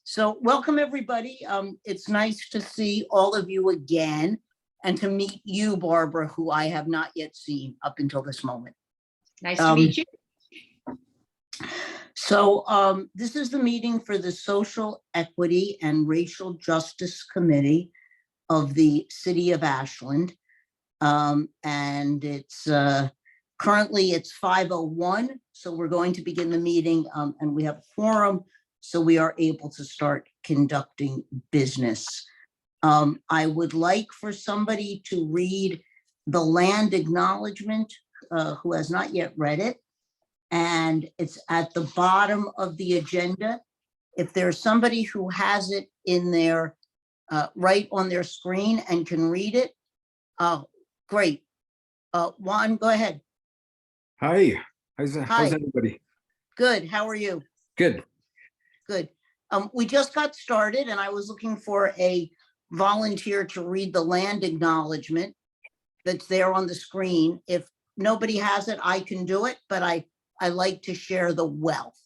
So welcome, everybody. It's nice to see all of you again and to meet you, Barbara, who I have not yet seen up until this moment. Nice to meet you. So this is the meeting for the Social Equity and Racial Justice Committee of the City of Ashland. And it's currently it's 5:01. So we're going to begin the meeting and we have a quorum. So we are able to start conducting business. I would like for somebody to read the land acknowledgement who has not yet read it. And it's at the bottom of the agenda. If there's somebody who has it in their right on their screen and can read it, great. Juan, go ahead. Hi. How's everybody? Good. How are you? Good. Good. We just got started and I was looking for a volunteer to read the land acknowledgement that's there on the screen. If nobody has it, I can do it, but I like to share the wealth.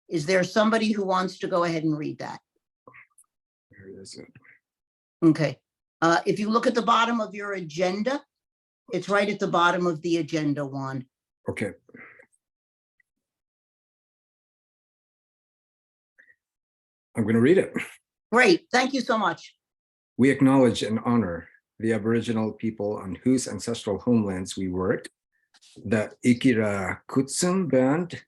Is there somebody who wants to go ahead and read that? Where is it? Okay. If you look at the bottom of your agenda, it's right at the bottom of the agenda, Juan. Okay. I'm going to read it. Great. Thank you so much. We acknowledge and honor the Aboriginal people on whose ancestral homelands we work, the Ikira Kutsum Band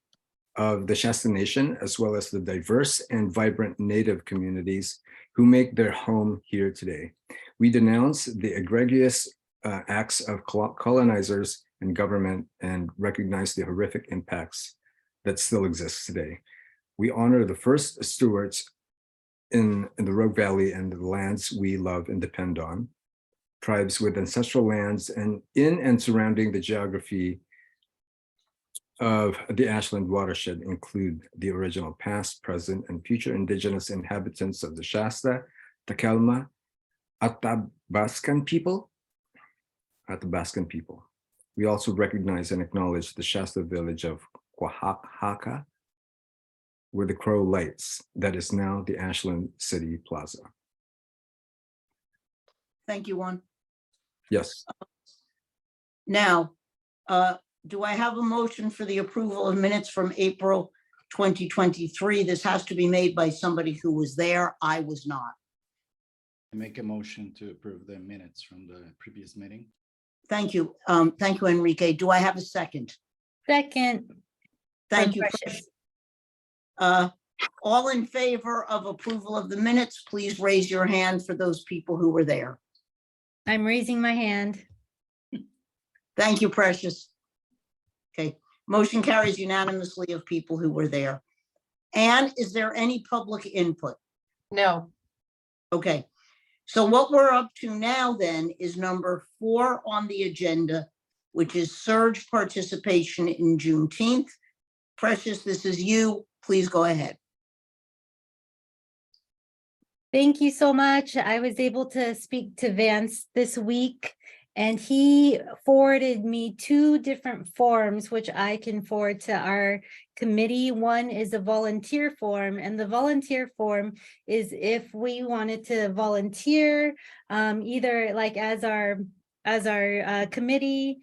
of the Shasta Nation, as well as the diverse and vibrant Native communities who make their home here today. We denounce the egregious acts of colonizers and government and recognize the horrific impacts that still exist today. We honor the first stewards in the Rogue Valley and the lands we love and depend on, tribes with ancestral lands and in and surrounding the geography of the Ashland watershed include the original past, present, and future indigenous inhabitants of the Shasta, Takelma, Athabaskan people. We also recognize and acknowledge the Shasta village of Oaxaca, where the crow lights, that is now the Ashland City Plaza. Thank you, Juan. Yes. Now, do I have a motion for the approval of minutes from April 2023? This has to be made by somebody who was there. I was not. I make a motion to approve the minutes from the previous meeting. Thank you. Thank you, Enrique. Do I have a second? Second. Thank you. Precious. All in favor of approval of the minutes, please raise your hand for those people who were there. I'm raising my hand. Thank you, Precious. Okay, motion carries unanimously of people who were there. And is there any public input? No. Okay, so what we're up to now then is number 4 on the agenda, which is SERJ participation in Juneteenth. Precious, this is you. Please go ahead. Thank you so much. I was able to speak to Vance this week, and he forwarded me 2 different forms, which I can forward to our committee. One is a volunteer form, and the volunteer form is if we wanted to volunteer, either like as our committee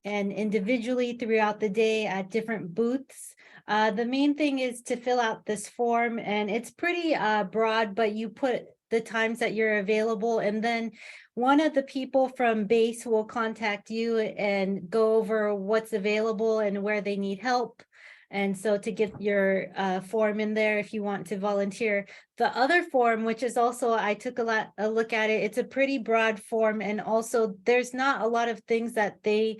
and individually throughout the day at different booths. The main thing is to fill out this form, and it's pretty broad, but you put the times that you're available, and then one of the people from base will contact you and go over what's available and where they need help. And so to get your form in there if you want to volunteer. The other form, which is also, I took a look at it, it's a pretty broad form, and also there's not a lot of things that they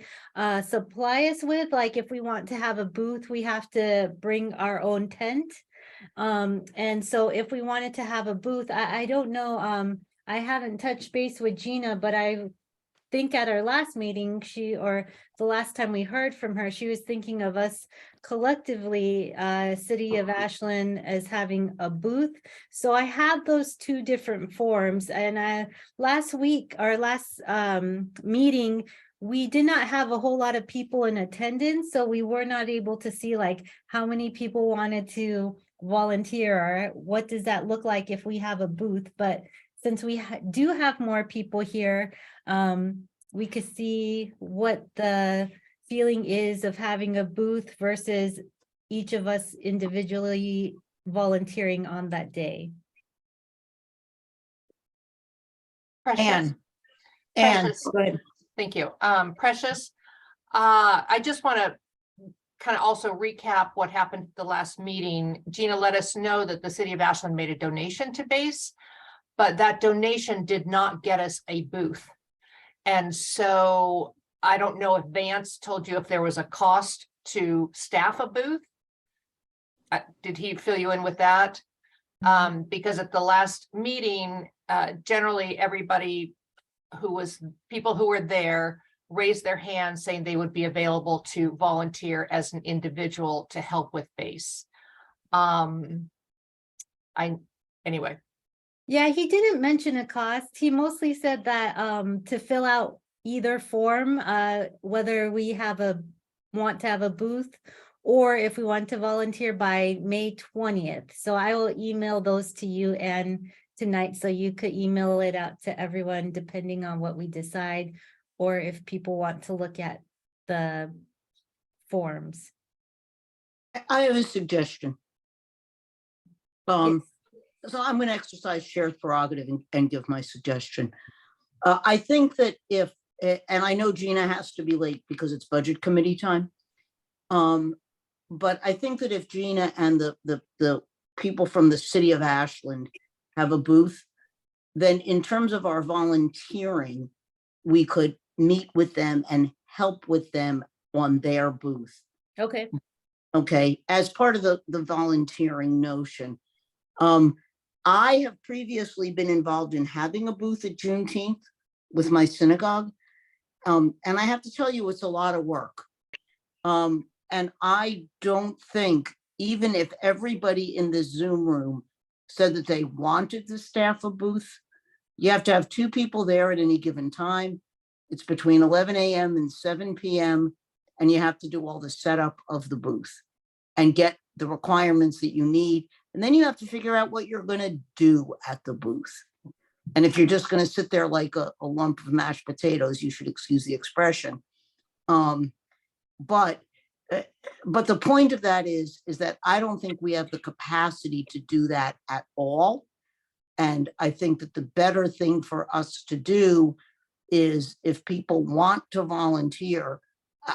supply us with. Like if we want to have a booth, we have to bring our own tent. And so if we wanted to have a booth, I don't know, I haven't touched base with Gina, but I think at our last meeting, the last time we heard from her, she was thinking of us collectively, City of Ashland, as having a booth. So I have those 2 different forms, and last week, our last meeting, we did not have a whole lot of people in attendance, so we were not able to see like how many people wanted to volunteer, or what does that look like if we have a booth? But since we do have more people here, we could see what the feeling is of having a booth versus each of us individually volunteering on that day. Precious, Anne, Anne, Precious. go ahead. Thank you. Precious, I just want to kind of also recap what happened at the last meeting. Gina let us know that the city of Ashland made a donation to BASE, but that donation did not get us a booth. And so I don't know if Vance told you if there was a cost to staff a booth. Did he fill you in with that? Because at the last meeting, generally everybody people who were there raised their hands saying they would be available to volunteer as an individual to help with BASE. Anyway. Yeah, he didn't mention a cost. He mostly said that to fill out either form, whether we want to have a booth or if we want to volunteer by May 20th. So I will email those to you and tonight, so you could email it out to everyone depending on what we decide, or if people want to look at the forms. I have a suggestion. So I'm going to exercise shared prerogative and give my suggestion. I think that if, and I know Gina has to be late because it's budget committee time. But I think that if Gina and the people from the city of Ashland have a booth, then in terms of our volunteering, we could meet with them and help with them on their booth. Okay. Okay, as part of the volunteering notion. I have previously been involved in having a booth at Juneteenth with my synagogue. And I have to tell you, it's a lot of work. And I don't think, even if everybody in this Zoom room said that they wanted to staff a booth, you have to have 2 people there at any given time. It's between 11 a.m. and 7 p.m. And you have to do all the setup of the booth and get the requirements that you need. And then you have to figure out what you're going to do at the booth. And if you're just going to sit there like a lump of mashed potatoes, you should excuse the expression. But the point of that is that I don't think we have the capacity to do that at all. And I think that the better thing for us to do is, if people want to volunteer,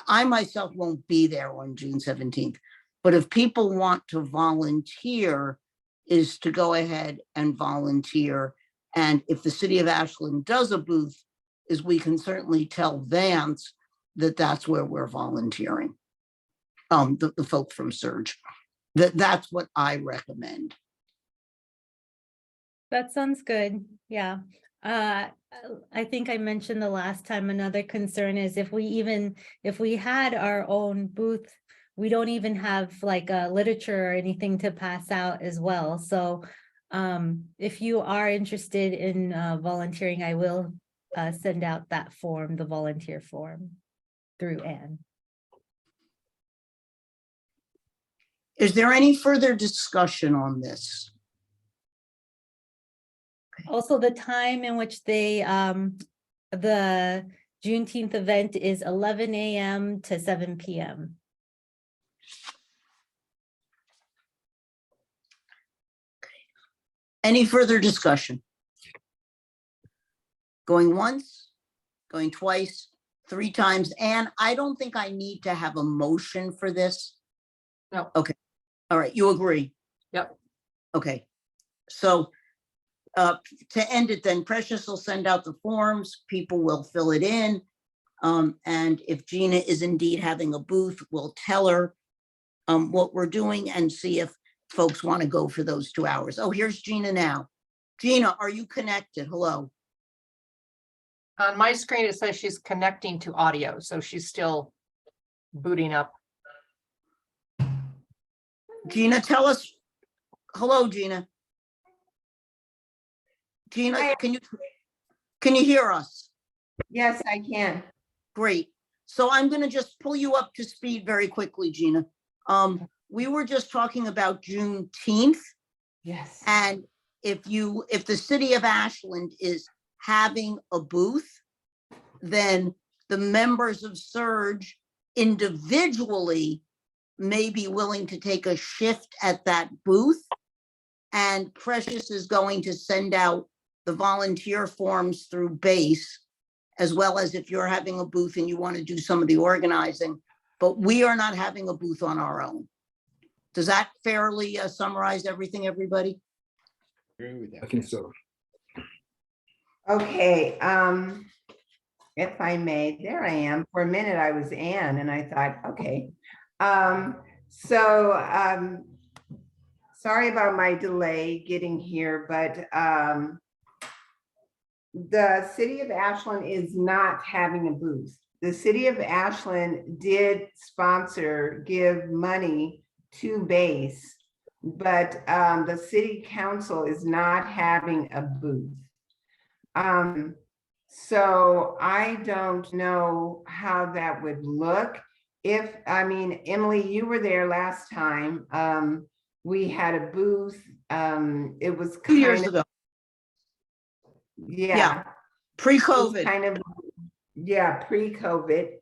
I myself won't be there on June 17th, but if people want to volunteer, is to go ahead and volunteer. And if the city of Ashland does a booth, is we can certainly tell Vance that that's where we're volunteering. The folk from SERJ, that's what I recommend. That sounds good. Yeah. I think I mentioned the last time, another concern is if we had our own booth, we don't even have like a literature or anything to pass out as well. So if you are interested in volunteering, I will send out that form, the volunteer form, through Anne. Is there any further discussion on this? Also, the time in which they the Juneteenth event is 11 a.m. to 7 p.m. Any further discussion? Going once, going twice, 3 times. And I don't think I need to have a motion for this. No. Okay. All right. You agree? Yep. Okay. So to end it then, Precious will send out the forms. People will fill it in. And if Gina is indeed having a booth, we'll tell her what we're doing and see if folks want to go for those 2 hours. Oh, here's Gina now. Gina, are you connected? Hello. On my screen, it says she's connecting to audio, so she's still booting up. Gina, tell us. Hello, Gina. Gina, can you hear us? Yes, I can. Great. So I'm going to just pull you up to speed very quickly, Gina. we were just talking about Juneteenth. Yes. And if the city of Ashland is having a booth, then the members of SERJ individually may be willing to take a shift at that booth. And Precious is going to send out the volunteer forms through base, as well as if you're having a booth and you want to do some of the organizing, but we are not having a booth on our own. Does that fairly summarize everything, everybody? Agree with that. I think so. Okay, if I may, there I am. For a minute, I was Ann and I thought, okay. Sorry about my delay getting here, but the city of Ashland is not having a booth. The city of Ashland did give money to base, but the city council is not having a booth. So I don't know how that would look. Emily, you were there last time. We had a booth. It was 2 years kind of, ago, yeah. pre-COVID. Kind of, yeah, pre-COVID.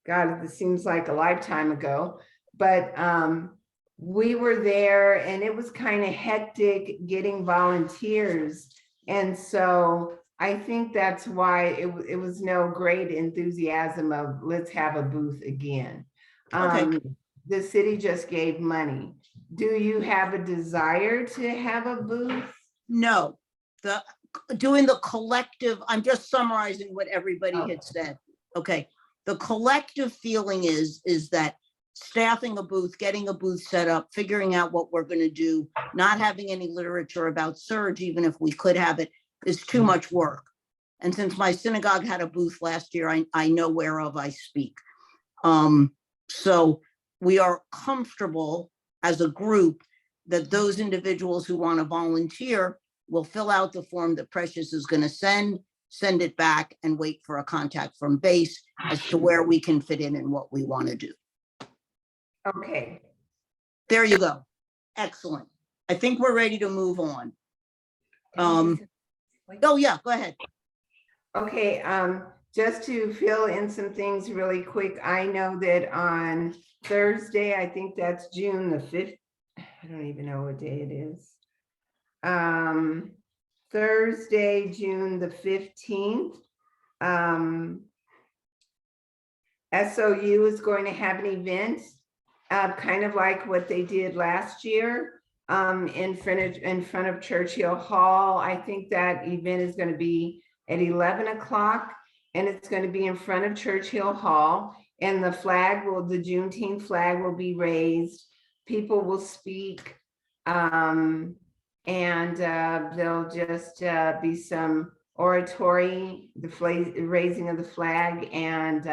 God, this seems like a lifetime ago. But we were there and it was kind of hectic getting volunteers. And so I think that's why it was no great enthusiasm of let's have a booth again. Okay. The city just gave money. Do you have a desire to have a booth? No, doing the collective, I'm just summarizing what everybody had said. Okay, the collective feeling is that staffing a booth, getting a booth set up, figuring out what we're going to do, not having any literature about SERJ, even if we could have it, is too much work. And since my synagogue had a booth last year, I know whereof I speak. So we are comfortable as a group that those individuals who want to volunteer will fill out the form that Precious is going to send it back and wait for a contact from base as to where we can fit in and what we want to do. Okay. There you go. Excellent. I think we're ready to move on. Oh yeah, go ahead. Okay, just to fill in some things really quick, I know that on Thursday, I think that's June the 5th. I don't even know what day it is. Thursday, June the 15th. SOU is going to have an event, kind of like what they did last year, in front of Churchill Hall. I think that event is going to be at 11 o'clock, and it's going to be in front of Churchill Hall. And the Juneteenth flag will be raised. People will speak, and there'll just be some oratory, the raising of the flag, and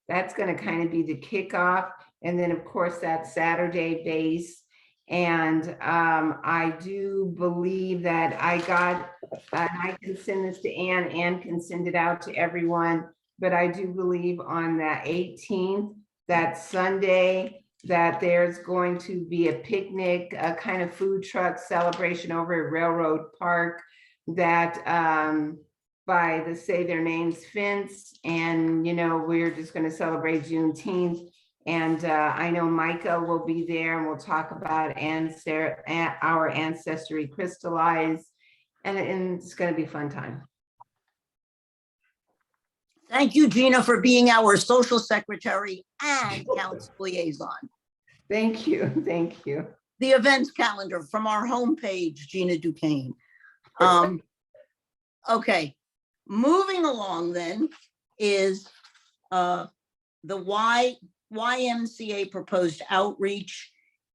that's going to kind of be the kickoff. And then, of course, that Saturday base. And I do believe that I got, and I can send this to Ann, Ann can send it out to everyone, but I do believe on the 18th, that Sunday, that there's going to be a picnic, a kind of food truck celebration over at Railroad Park that by the Say Their Names fence. And, you know, we're just going to celebrate Juneteenth. And I know Micah will be there and we'll talk about our ancestry crystallized, and it's going to be a fun time. Thank you, Gina, for being our social secretary and council liaison. Thank you. Thank you. The events calendar from our homepage, Gina Duquesne. Okay, moving along then is the YMCA proposed outreach,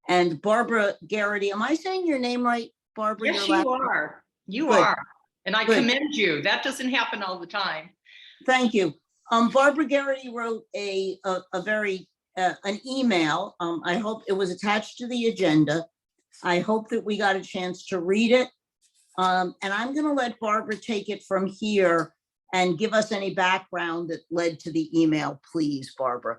and Barbara Garrity. Am I saying your name right, Barbara? Yes, you are. You Good. are. And I Good. commend you. That doesn't happen all the time. Thank you. Barbara Garrity wrote an email. I hope it was attached to the agenda. I hope that we got a chance to read it. And I'm going to let Barbara take it from here and give us any background that led to the email, please, Barbara.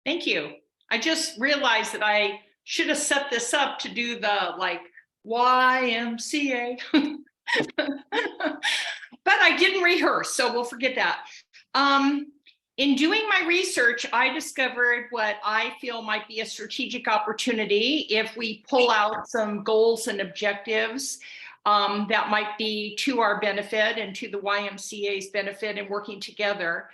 Thank you. I just realized that I should have set this up to do the like YMCA. But I didn't rehearse, so we'll forget that. In doing my research, I discovered what I feel might be a strategic opportunity if we pull out some goals and objectives that might be to our benefit and to the YMCA's benefit in working together.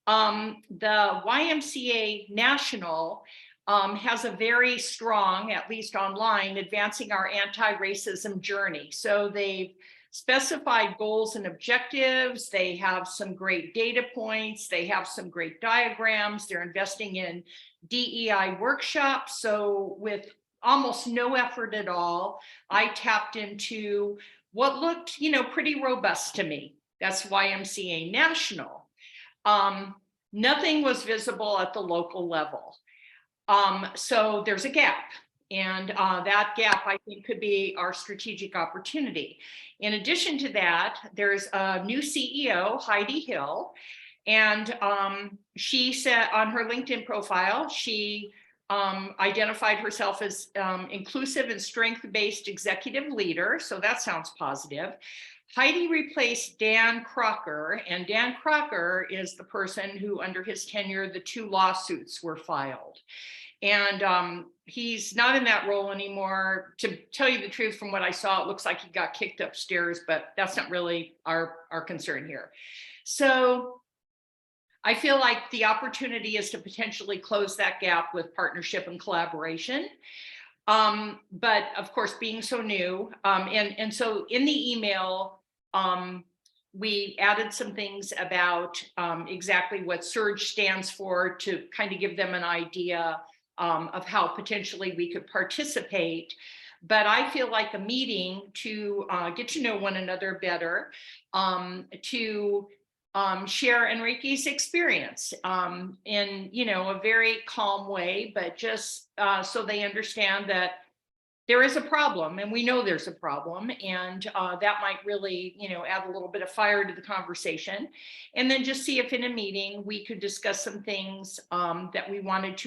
The YMCA National has a very strong, at least online, advancing our anti-racism journey. So they've specified goals and objectives. They have some great data points. They have some great diagrams. They're investing in DEI workshops. So with almost no effort at all, I tapped into what looked, pretty robust to me. That's YMCA National. Nothing was visible at the local level. So there's a gap. And that gap, I think, could be our strategic opportunity. In addition to that, there's a new CEO, Heidi Hill, and she said on her LinkedIn profile, she identified herself as inclusive and strength-based executive leader. So that sounds positive. Heidi replaced Dan Crocker, and Dan Crocker is the person who, under his tenure, the 2 lawsuits were filed. And he's not in that role anymore. To tell you the truth, from what I saw, it looks like he got kicked upstairs, but that's not really our concern here. So I feel like the opportunity is to potentially close that gap with partnership and collaboration. But of course, being so new, and so in the email, we added some things about exactly what SERJ stands for to kind of give them an idea of how potentially we could participate. But I feel like a meeting to get to know one another better, to share Enrique's experience in, a very calm way, but just so they understand that there is a problem, and we know there's a problem, and that might really, add a little bit of fire to the conversation. And then just see if in a meeting we could discuss some things that we wanted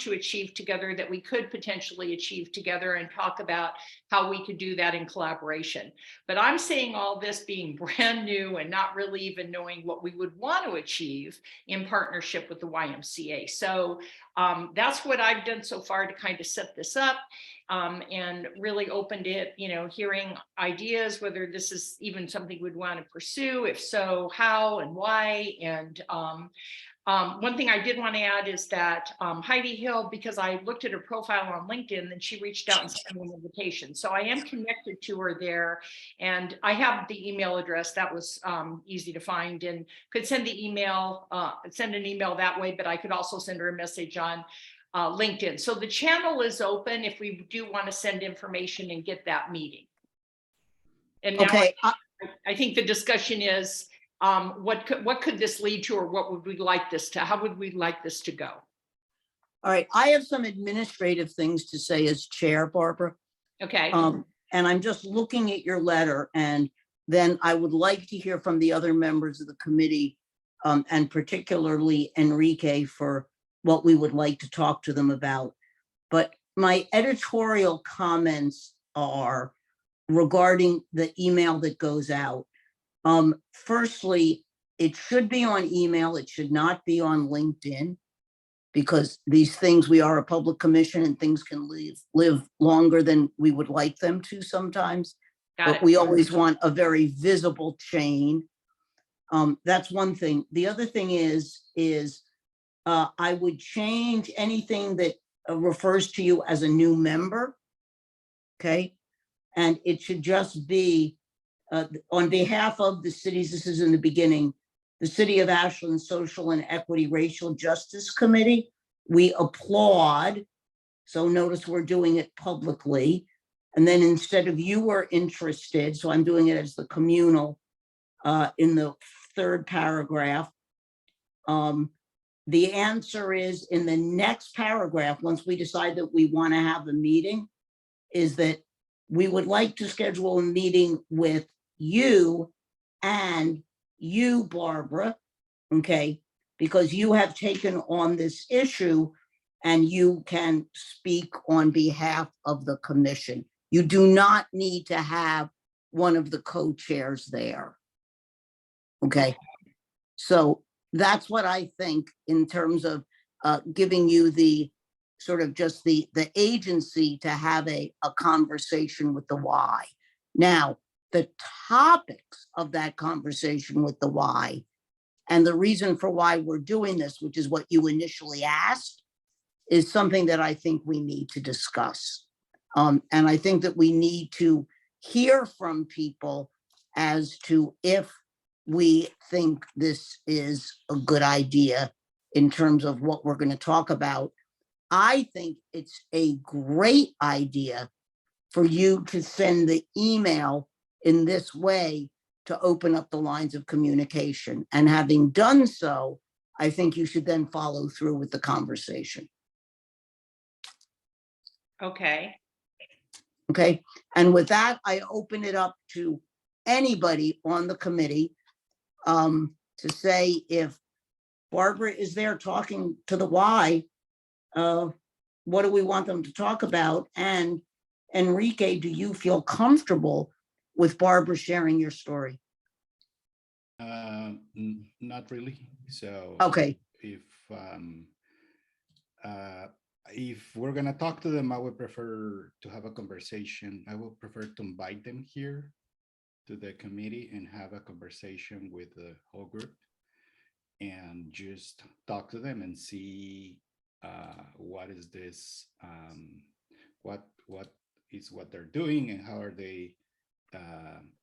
to achieve together, that we could potentially achieve together, and talk about how we could do that in collaboration. But I'm saying all this being brand new and not really even knowing what we would want to achieve in partnership with the YMCA. So that's what I've done so far to kind of set this up. And really opened it, hearing ideas, whether this is even something we'd want to pursue, if so, how and why. And one thing I did want to add is that Heidi Hill, because I looked at her profile on LinkedIn, and she reached out and sent me an invitation. So I am connected to her there, and I have the email address. That was easy to find, and could send an email that way, but I could also send her a message on LinkedIn. So the channel is open if we do want to send information and get that meeting. And now Okay. I think the discussion is what could this lead to, or what would we like this to, how would we like this to go? All right, I have some administrative things to say as chair, Barbara. Okay. And I'm just looking at your letter, and then I would like to hear from the other members of the committee, and particularly Enrique, for what we would like to talk to them about. But my editorial comments are regarding the email that goes out. Firstly, it should be on email. It should not be on LinkedIn, because these things, we are a public commission, and things can live longer than we would like them to sometimes. But we always want a very visible chain. That's one thing. The other thing is I would change anything that refers to you as a new member. Okay. And it should just be on behalf of the cities, this is in the beginning, the City of Ashland Social and Equity Racial Justice Committee. We applaud. So notice we're doing it publicly. And then instead of "you were interested," so I'm doing it as the communal in the 3rd paragraph. The answer is in the next paragraph, once we decide that we want to have a meeting, is that we would like to schedule a meeting with you and you, Barbara, okay, because you have taken on this issue and you can speak on behalf of the commission. You do not need to have one of the co-chairs there. Okay, so that's what I think in terms of giving you the sort of just the agency to have a conversation with the why. Now, the topics of that conversation with the why and the reason for why we're doing this, which is what you initially asked, is something that I think we need to discuss. And I think that we need to hear from people as to if we think this is a good idea in terms of what we're going to talk about. I think it's a great idea for you to send the email in this way to open up the lines of communication. And having done so, I think you should then follow through with the conversation. Okay. Okay. And with that, I open it up to anybody on the committee to say if Barbara is there talking to the why, what do we want them to talk about? And Enrique, do you feel comfortable with Barbara sharing your story? Not really. So Okay. If we're gonna talk to them, I would prefer to have a conversation. I would prefer to invite them here to the committee and have a conversation with the whole group and just talk to them and see what is this, what is what they're doing and how are they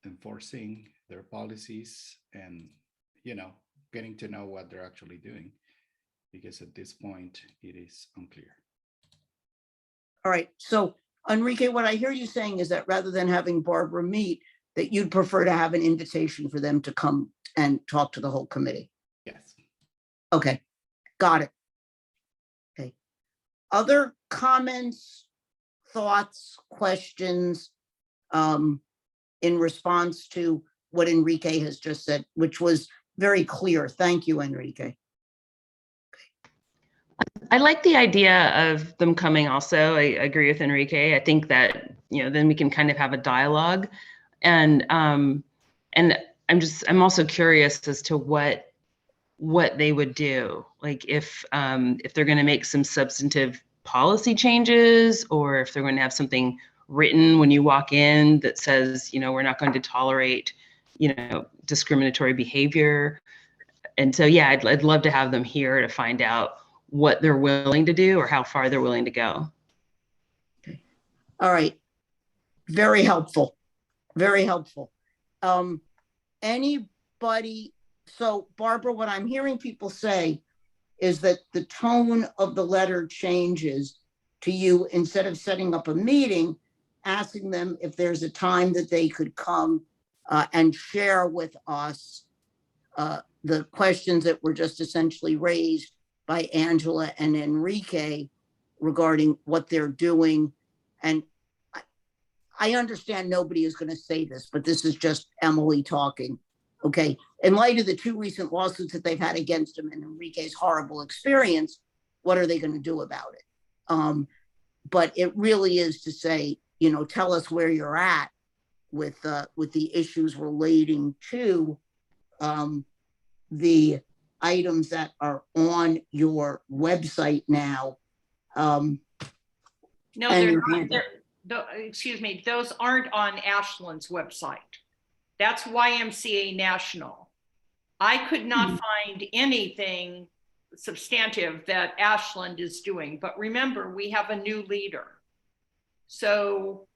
enforcing their policies, and getting to know what they're actually doing, because at this point it is unclear. All right. So Enrique, what I hear you saying is that rather than having Barbara meet, that you'd prefer to have an invitation for them to come and talk to the whole committee. Yes. Okay, got it. Okay. Other comments, thoughts, questions in response to what Enrique has just said, which was very clear. Thank you, Enrique. I like the idea of them coming also. I agree with Enrique. I think that, then we can kind of have a dialogue. And I'm also curious as to what they would do. Like if they're going to make some substantive policy changes, or if they're going to have something written when you walk in that says, we're not going to tolerate, discriminatory behavior. And so, yeah, I'd love to have them here to find out what they're willing to do or how far they're willing to go. Okay. All right. Very helpful. Very helpful. Anybody? So Barbara, what I'm hearing people say is that the tone of the letter changes to you, instead of setting up a meeting, asking them if there's a time that they could come and share with us the questions that were just essentially raised by Angela and Enrique regarding what they're doing. And I understand nobody is going to say this, but this is just Emily talking. Okay. In light of the 2 recent lawsuits that they've had against him and Enrique's horrible experience, what are they going to do about it? But it really is to say, tell us where you're at with the issues relating to the items that are on your website now. No, they're not. Excuse me, those aren't on Ashland's website. That's YMCA National. I could not find anything substantive that Ashland is doing, but remember, we have a new leader. So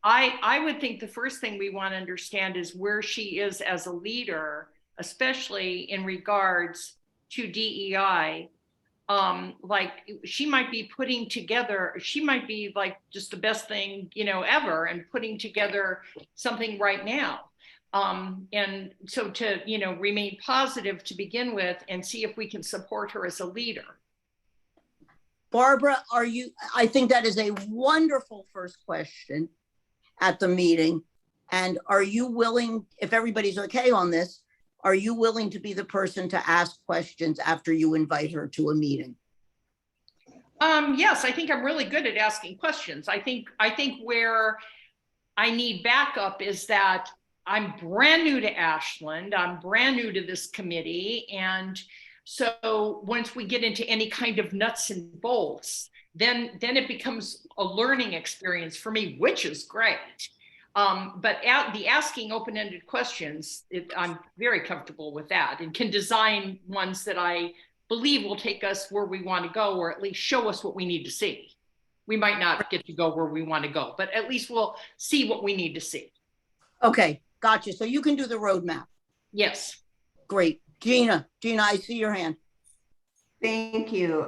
I would think the first thing we want to understand is where she is as a leader, especially in regards to DEI. Like she might be putting together, she might be like just the best thing, ever, and putting together something right now. And so to, remain positive to begin with and see if we can support her as a leader. Barbara, I think that is a wonderful first question at the meeting. And are you willing, if everybody's okay on this, are you willing to be the person to ask questions after you invite her to a meeting? Yes, I think I'm really good at asking questions. I think where I need backup is that I'm brand new to Ashland. I'm brand new to this committee. And so once we get into any kind of nuts and bolts, then it becomes a learning experience for me, which is great. But the asking open-ended questions, I'm very comfortable with that and can design ones that I believe will take us where we want to go, or at least show us what we need to see. We might not get to go where we want to go, but at least we'll see what we need to see. Okay, gotcha. So you can do the roadmap. Yes. Great. Gina, I see your hand. Thank you.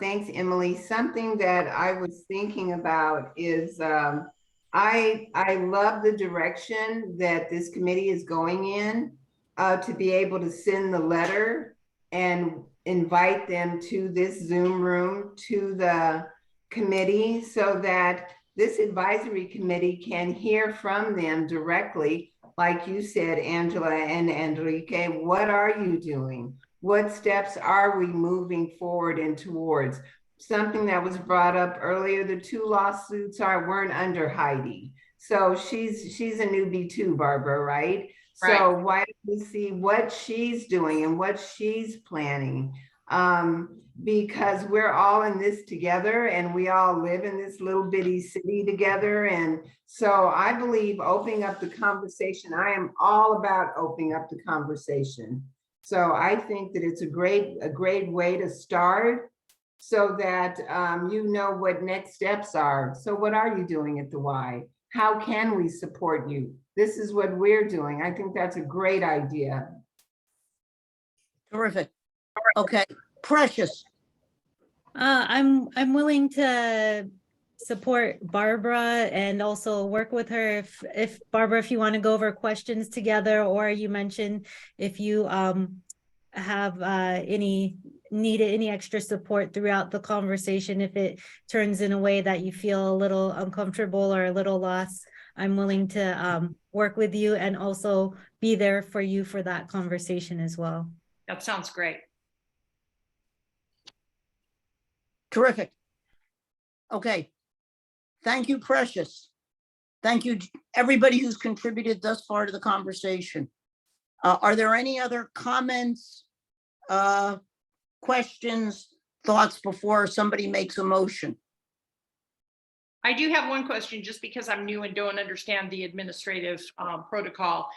Thanks, Emily. Something that I was thinking about is I love the direction that this committee is going in, to be able to send the letter and invite them to this Zoom room, to the committee, so that this advisory committee can hear from them directly. Like you said, Angela and Enrique, what are you doing? What steps are we moving forward and towards? Something that was brought up earlier, the 2 lawsuits weren't under Heidi. So she's a newbie too, Barbara, right? Right. So why don't we see what she's doing and what she's planning? Because we're all in this together and we all live in this little bitty city together. And so I believe opening up the conversation, I am all about opening up the conversation. So I think that it's a great way to start, so that you know what next steps are. So what are you doing at the Y? How can we support you? This is what we're doing. I think that's a great idea. Terrific. Okay, Precious. I'm willing to support Barbara and also work with her if Barbara, if you want to go over questions together, or you mentioned if you have needed any extra support throughout the conversation, if it turns in a way that you feel a little uncomfortable or a little lost, I'm willing to work with you and also be there for you for that conversation as well. That sounds great. Terrific. Okay. Thank you, Precious. Thank you, everybody who's contributed thus far to the conversation. Are there any other comments, questions, thoughts before somebody makes a motion? I do have one question, just because I'm new and don't understand the administrative protocol.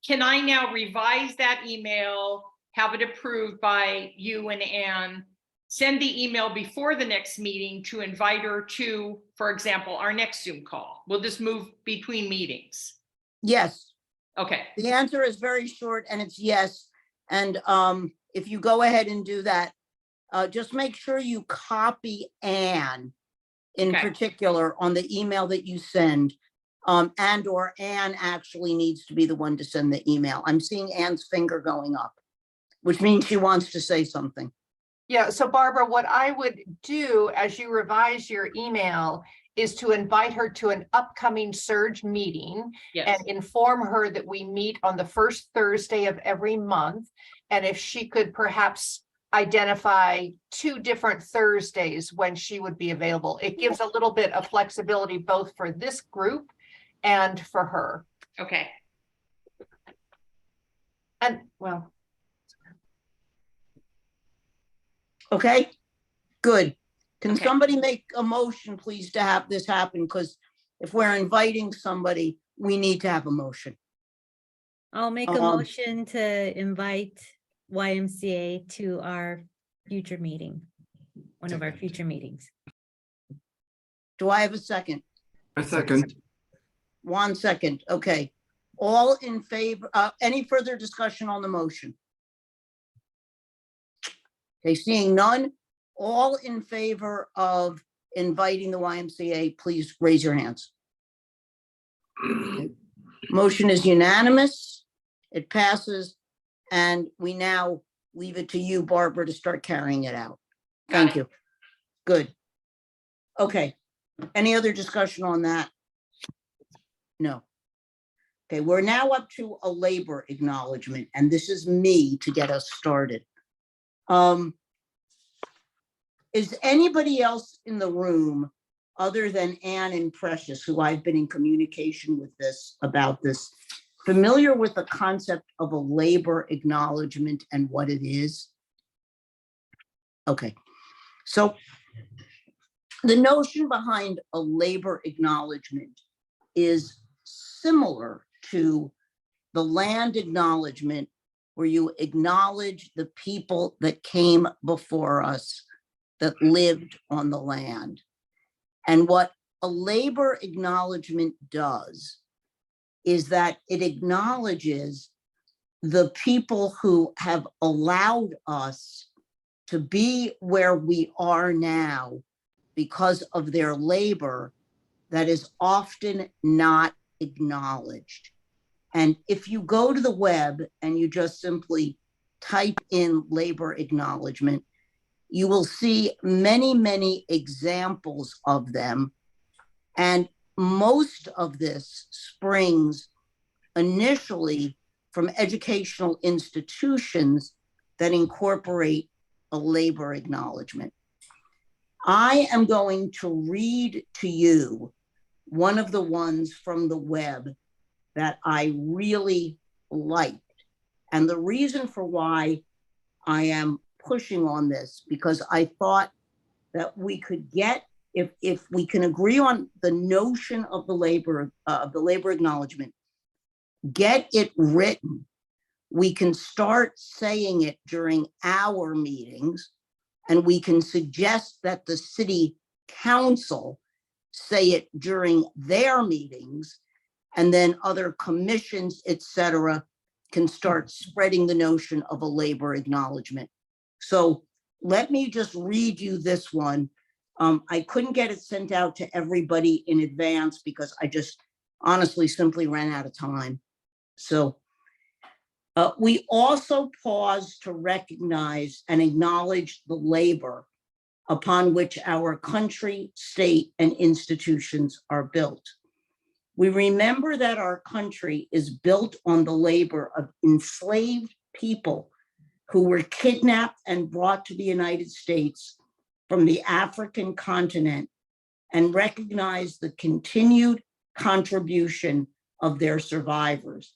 Can I now revise that email, have it approved by you and Ann, send the email before the next meeting to invite her to, for example, our next Zoom call? Will this move between meetings? Yes. Okay. The answer is very short and it's yes. And if you go ahead and do that, just make sure you copy Ann in particular on the email that you send, and or Ann actually needs to be the one to send the email. I'm seeing Ann's finger going up, which means she wants to say something. Yeah, so Barbara, what I would do as you revise your email is to invite her to an upcoming SERJ meeting. Yes. And inform her that we meet on the first Thursday of every month. And if she could perhaps identify 2 different Thursdays when she would be available. It gives a little bit of flexibility both for this group and for her. Okay. And well. Okay, good. Can Okay. somebody make a motion, please, to have this happen? Because if we're inviting somebody, we need to have a motion. I'll make a motion to invite YMCA to our future meeting, one of our future meetings. Do I have a second? A second. 1 second. Okay. All in favor, any further discussion on the motion? Okay, seeing none, all in favor of inviting the YMCA, please raise your hands. Okay. Motion is unanimous. It passes. And we now leave it to you, Barbara, to start carrying it out. Thank you. Good. Okay. Any other discussion on that? No. Okay, we're now up to a labor acknowledgement, and this is me to get us started. Is anybody else in the room other than Ann and Precious, who I've been in communication with about this, familiar with the concept of a labor acknowledgement and what it is? Okay, so the notion behind a labor acknowledgement is similar to the land acknowledgement, where you acknowledge the people that came before us that lived on the land. And what a labor acknowledgement does is that it acknowledges the people who have allowed us to be where we are now because of their labor that is often not acknowledged. And if you go to the web and you just simply type in labor acknowledgement, you will see many, many examples of them. And most of this springs initially from educational institutions that incorporate a labor acknowledgement. I am going to read to you one of the ones from the web that I really liked. And the reason for why I am pushing on this, because I thought that we could get, if we can agree on the notion of the labor acknowledgement, get it written, we can start saying it during our meetings, and we can suggest that the city council say it during their meetings, and then other commissions, et cetera, can start spreading the notion of a labor acknowledgement. So let me just read you this one. I couldn't get it sent out to everybody in advance because I just honestly simply ran out of time. So we also pause to recognize and acknowledge the labor upon which our country, state, and institutions are built. We remember that our country is built on the labor of enslaved people who were kidnapped and brought to the United States from the African continent, and recognize the continued contribution of their survivors.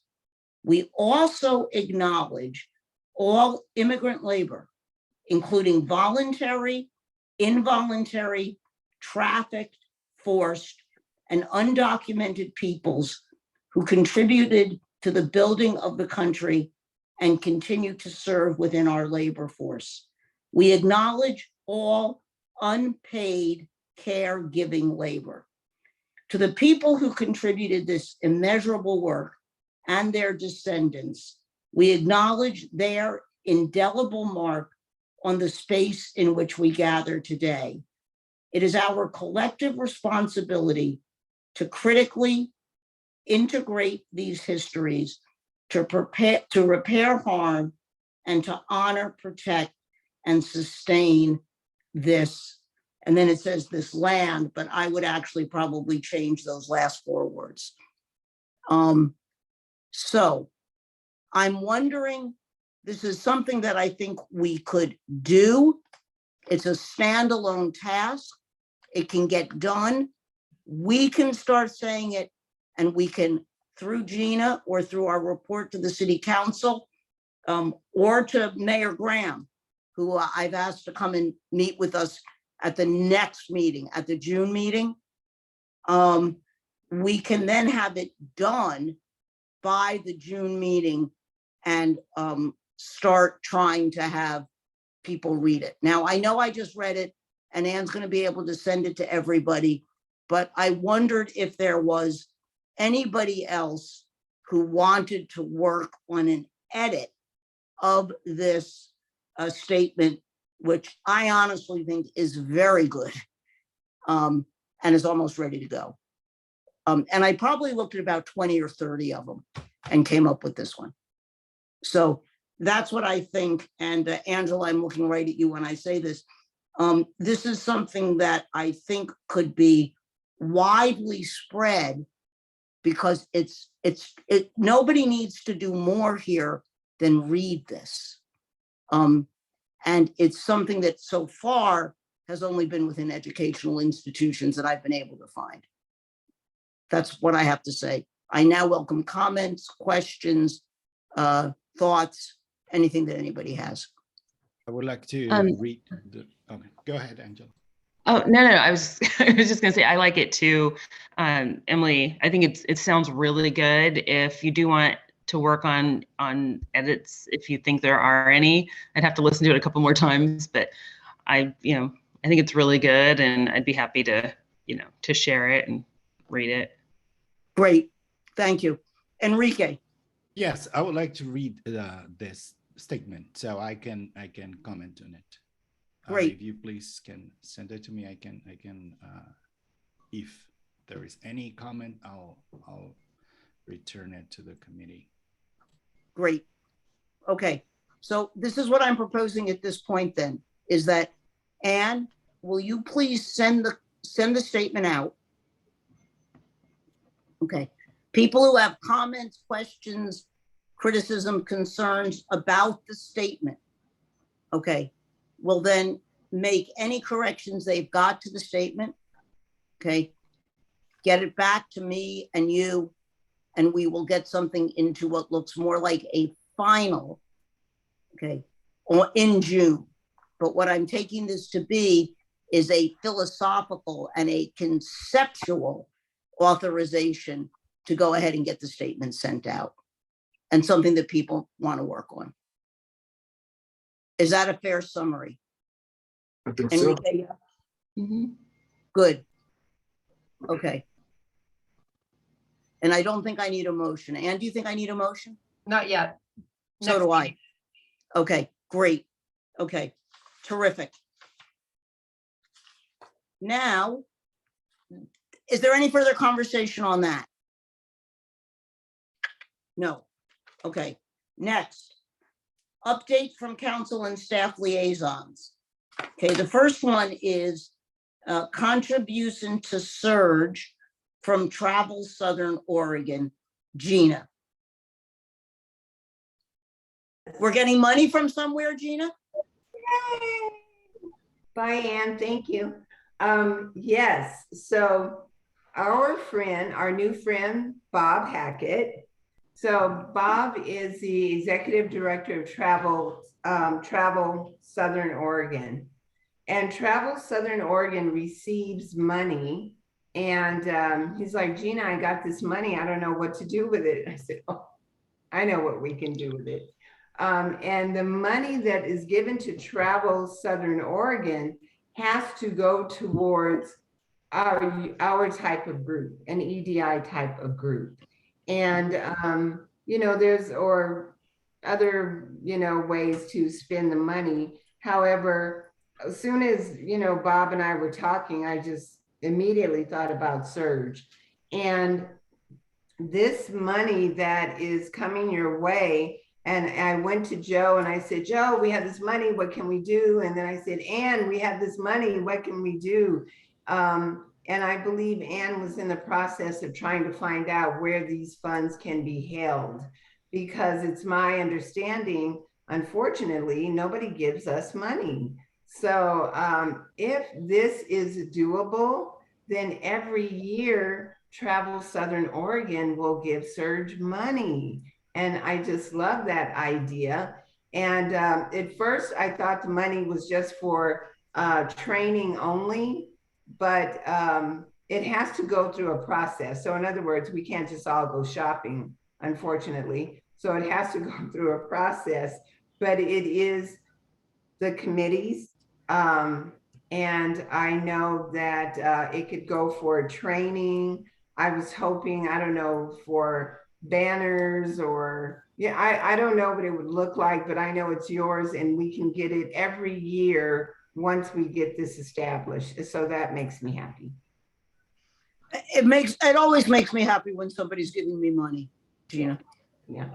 We also acknowledge all immigrant labor, including voluntary, involuntary, trafficked, forced, and undocumented peoples who contributed to the building of the country and continue to serve within our labor force. We acknowledge all unpaid caregiving labor. To the people who contributed this immeasurable work and their descendants, we acknowledge their indelible mark on the space in which we gather today. It is our collective responsibility to critically integrate these histories, to repair harm, and to honor, protect, and sustain this. And then it says this land, but I would actually probably change those last 4 words. So I'm wondering, this is something that I think we could do. It's a standalone task. It can get done. We can start saying it, and we can, through Gina or through our report to the city council, or to Mayor Graham, who I've asked to come and meet with us at the next meeting, at the June meeting. We can then have it done by the June meeting and start trying to have people read it. Now, I know I just read it and Ann's going to be able to send it to everybody, but I wondered if there was anybody else who wanted to work on an edit of this statement, which I honestly think is very good, and is almost ready to go. And I probably looked at about 20 or 30 of them and came up with this one. So that's what I think. And Angela, I'm looking right at you when I say this. This is something that I think could be widely spread, because nobody needs to do more here than read this. And it's something that so far has only been within educational institutions that I've been able to find. That's what I have to say. I now welcome comments, questions, thoughts, anything that anybody has. I would like to read the, okay, go ahead, Angela. Oh, no. I was I was just gonna say I like it too. Emily, I think it sounds really good. If you do want to work on edits, if you think there are any, I'd have to listen to it a couple more times, but I think it's really good, and I'd be happy to, to share it and read it. Great, thank you. Enrique. Yes, I would like to read this statement so I can comment on it. Great. If you please can send it to me, I can if there is any comment, I'll return it to the committee. Great. Okay, so this is what I'm proposing at this point then, is that, Anne, will you please send the statement out? Okay, people who have comments, questions, criticism, concerns about the statement, okay, will then make any corrections they've got to the statement, okay, get it back to me and you, and we will get something into what looks more like a final, okay, or in June. But what I'm taking this to be is a philosophical and a conceptual authorization to go ahead and get the statement sent out, and something that people want to work on. Is that a fair summary? I think so. Enrique? Mm-hmm. Good. Okay. And I don't think I need a motion. Anne, do you think I need a motion? Not yet. So Next do I. meeting. Okay, great. Okay, terrific. Now, is there any further conversation on that? No. Okay, next. Update from council and staff liaisons. Okay, the first one is contribution to SERJ from Travel Southern Oregon, Gina. We're getting money from somewhere, Gina? Yay! Bye, Ann. Thank you. Yes, so our new friend, Bob Hackett. So Bob is the executive director of Travel Southern Oregon. And Travel Southern Oregon receives money. And he's like, Gina, I got this money. I don't know what to do with it. I said, oh, I know what we can do with it. And the money that is given to Travel Southern Oregon has to go towards our type of group, an EDI type of group. And, there's, or other, ways to spend the money. However, as soon as, Bob and I were talking, I just immediately thought about SERJ. And this money that is coming your way, and I went to Joe and I said, Joe, we have this money, what can we do? And then I said, Ann, we have this money, what can we do? And I believe Ann was in the process of trying to find out where these funds can be held, because it's my understanding, unfortunately, nobody gives us money. So if this is doable, then every year Travel Southern Oregon will give SERJ money. And I just love that idea. And at first I thought the money was just for training only, but it has to go through a process. So in other words, we can't just all go shopping, unfortunately. So it has to go through a process, but it is the committees. And I know that it could go for training. I was hoping, I don't know, for banners or, I don't know what it would look like, but I know it's yours and we can get it every year once we get this established. So that makes me happy. It always makes me happy when somebody's giving me money, Gina. Yeah.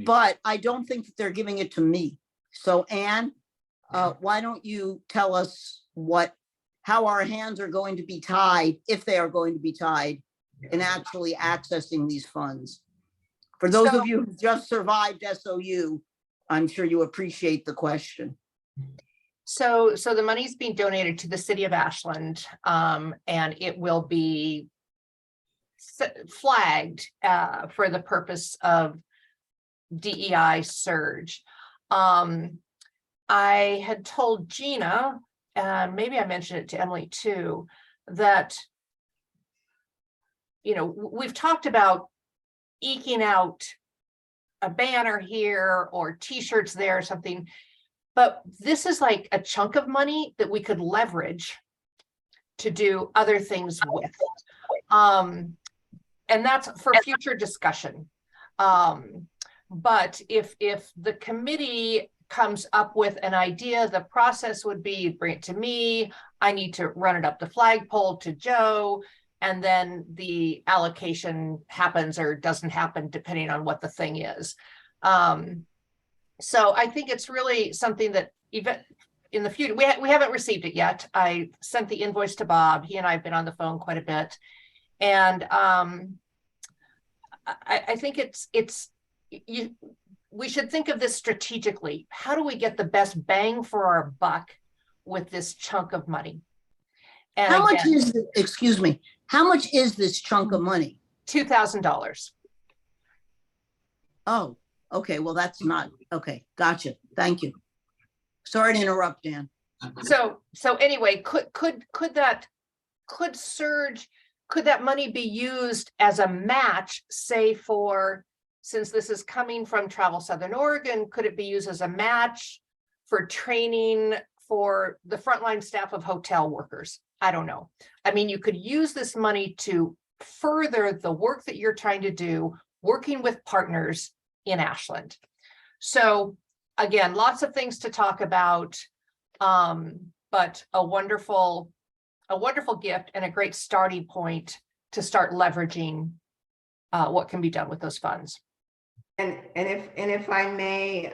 But I don't think that they're giving it to me. So Anne, why don't you tell us how our hands are going to be tied, if they are going to be tied, in actually accessing these funds. For those of you who just survived SOU, I'm sure you appreciate the question. So the money's being donated to the city of Ashland, and it will be flagged for the purpose of DEI SERJ. I had told Gina, and maybe I mentioned it to Emily too, that, you know, we've talked about eking out a banner here or t-shirts there or something, but this is like a chunk of money that we could leverage to do other things with. And that's for future discussion. But if the committee comes up with an idea, the process would be bring it to me, I need to run it up the flagpole to Joe, and then the allocation happens or doesn't happen depending on what the thing is. So I think it's really something that even in the future, we haven't received it yet. I sent the invoice to Bob. He and I have been on the phone quite a bit. And I think we should think of this strategically. How do we get the best bang for our buck with this chunk of money? And How much is, excuse me, how much is this chunk of money? $2,000. Oh, okay, well, that's not, okay, gotcha, thank you. Sorry to interrupt, Dan. So anyway, could that money be used as a match, say for, since this is coming from Travel Southern Oregon, could it be used as a match for training for the frontline staff of hotel workers? I don't know. I mean, you could use this money to further the work that you're trying to do, working with partners in Ashland. So again, lots of things to talk about, but a wonderful gift and a great starting point to start leveraging what can be done with those funds. And if I may,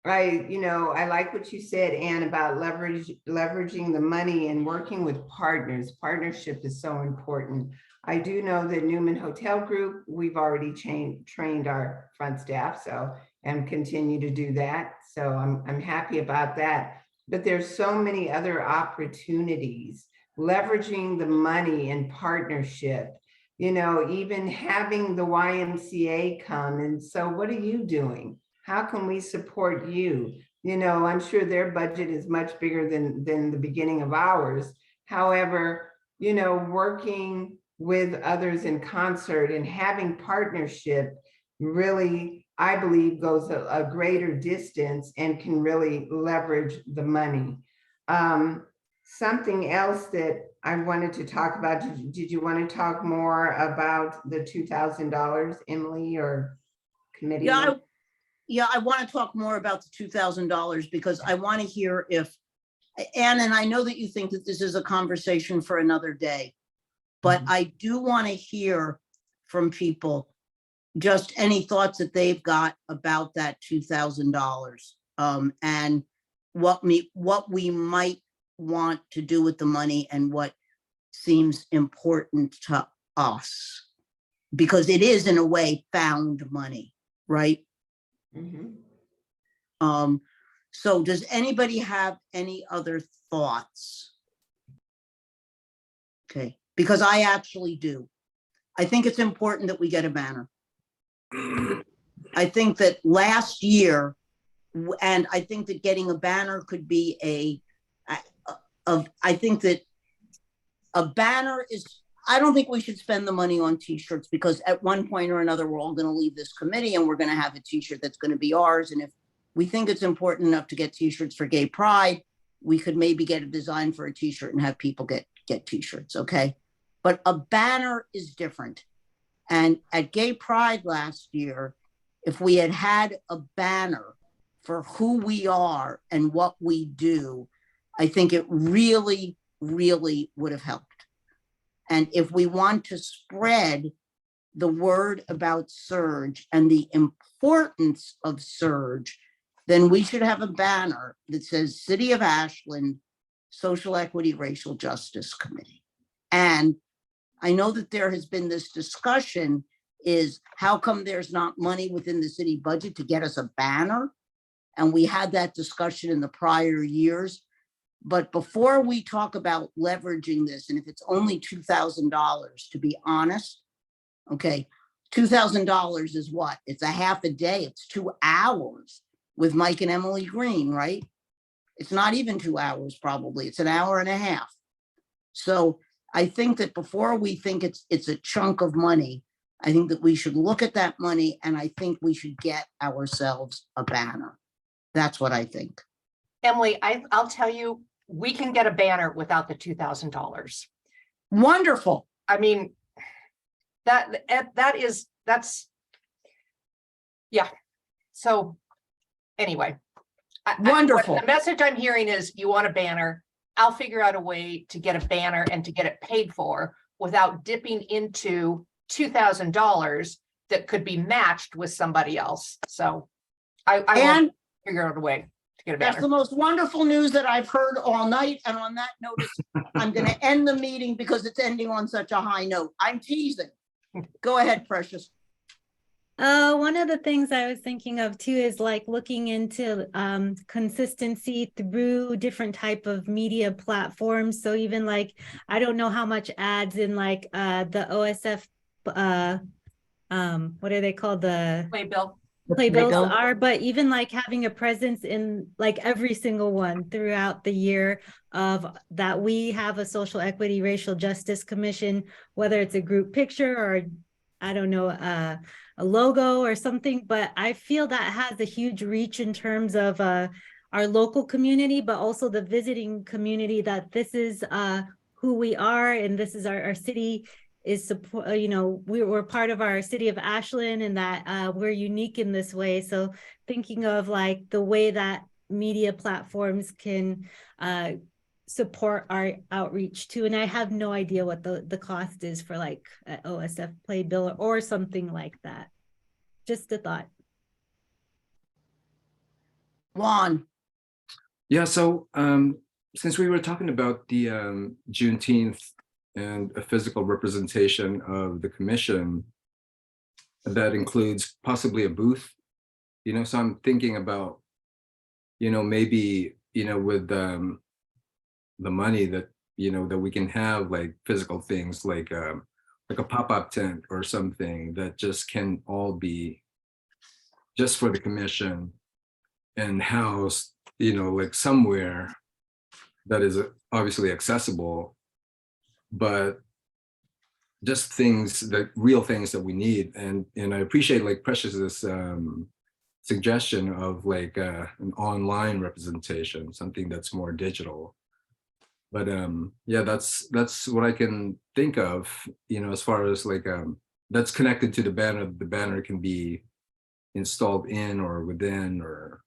I like what you said, Anne, about leveraging the money and working with partners. Partnership is so important. I do know that Newman Hotel Group, we've already trained our front staff, and continue to do that. So I'm happy about that. But there's so many other opportunities, leveraging the money and partnership, even having the YMCA come. And so what are you doing? How can we support you? I'm sure their budget is much bigger than the beginning of ours. However, working with others in concert and having partnership really, I believe, goes a greater distance and can really leverage the money. Something else that I wanted to talk about, did you want to talk more about the $2,000, Emily, or committee? Yeah, I want to talk more about the $2,000 because I want to hear if, Anne, and I know that you think that this is a conversation for another day, but I do want to hear from people just any thoughts that they've got about that $2,000 and what we might want to do with the money and what seems important to us, because it is in a way found money, right? Mm-hmm. So does anybody have any other thoughts? Okay, because I actually do. I think it's important that we get a banner. I think that last year, and I think that getting a banner could be I think that a banner is, I don't think we should spend the money on t-shirts, because at one point or another, we're all going to leave this committee and we're going to have a t-shirt that's going to be ours. And if we think it's important enough to get t-shirts for Gay Pride, we could maybe get a design for a t-shirt and have people get t-shirts, okay? But a banner is different. And at Gay Pride last year, if we had had a banner for who we are and what we do, I think it really, really would have helped. And if we want to spread the word about SERJ and the importance of SERJ, then we should have a banner that says City of Ashland Social Equity Racial Justice Committee. And I know that there has been this discussion is how come there's not money within the city budget to get us a banner? And we had that discussion in the prior years. But before we talk about leveraging this, and if it's only $2,000, to be honest, okay, $2,000 is what? It's a half a day. It's 2 hours with Mike and Emily Green, right? It's not even 2 hours, probably. It's an hour and a half. So I think that before we think it's a chunk of money, I think that we should look at that money, and I think we should get ourselves a banner. That's what I think. Emily, I'll tell you, we can get a banner without the $2,000. Wonderful. I mean, that's, yeah. So anyway. Wonderful. The message I'm hearing is you want a banner. I'll figure out a way to get a banner and to get it paid for without dipping into $2,000 that could be matched with somebody else. So I will figure out a way to get a banner. That's the most wonderful news that I've heard all night. And on that notice, I'm going to end the meeting because it's ending on such a high note. I'm teasing. Go ahead, Precious. One of the things I was thinking of too is like looking into consistency through different type of media platforms. So even like, I don't know how much ads in like the OSF, what are they called? The playbills are, but even like having a presence in like every single one throughout the year of that we have a social equity, racial justice commission, whether it's a group picture or I don't know, a logo or something, but I feel that has a huge reach in terms of our local community, but also the visiting community, that this is who we are and this is our city is support, you know, we're part of our city of Ashland, and that we're unique in this way. So thinking of like the way that media platforms can support our outreach too. And I have no idea what the cost is for like an OSF playbill or something like that. Just a thought. Juan. Yeah, so since we were talking about the Juneteenth and a physical representation of the commission, that includes possibly a booth, you know, so I'm thinking about, you know, maybe, you know, with the money that, you know, that we can have like physical things like a pop-up tent or something that just can all be just for the commission and housed, you know, like somewhere that is obviously accessible, but just things that real things that we need. And I appreciate like Precious's suggestion of like an online representation, something that's more digital. But yeah, that's what I can think of, you know, as far as like that's connected to the banner. The banner can be installed in or within, or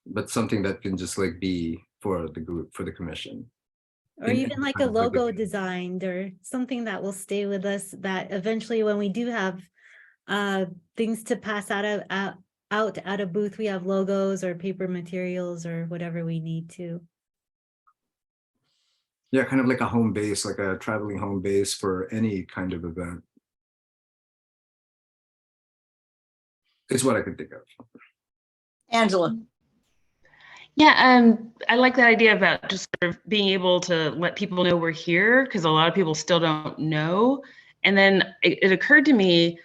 but something that can just like be for the group, for the commission. Or even like a logo designed or something that will stay with us, that eventually when we do have things to pass out of booth, we have logos or paper materials or whatever we need to. Yeah, kind of like a home base, like a traveling home base for any kind of event. Is what I can think of. Angela. Yeah, I like that idea about just sort of being able to let people know we're here, because a lot of people still don't know. And then it occurred to me,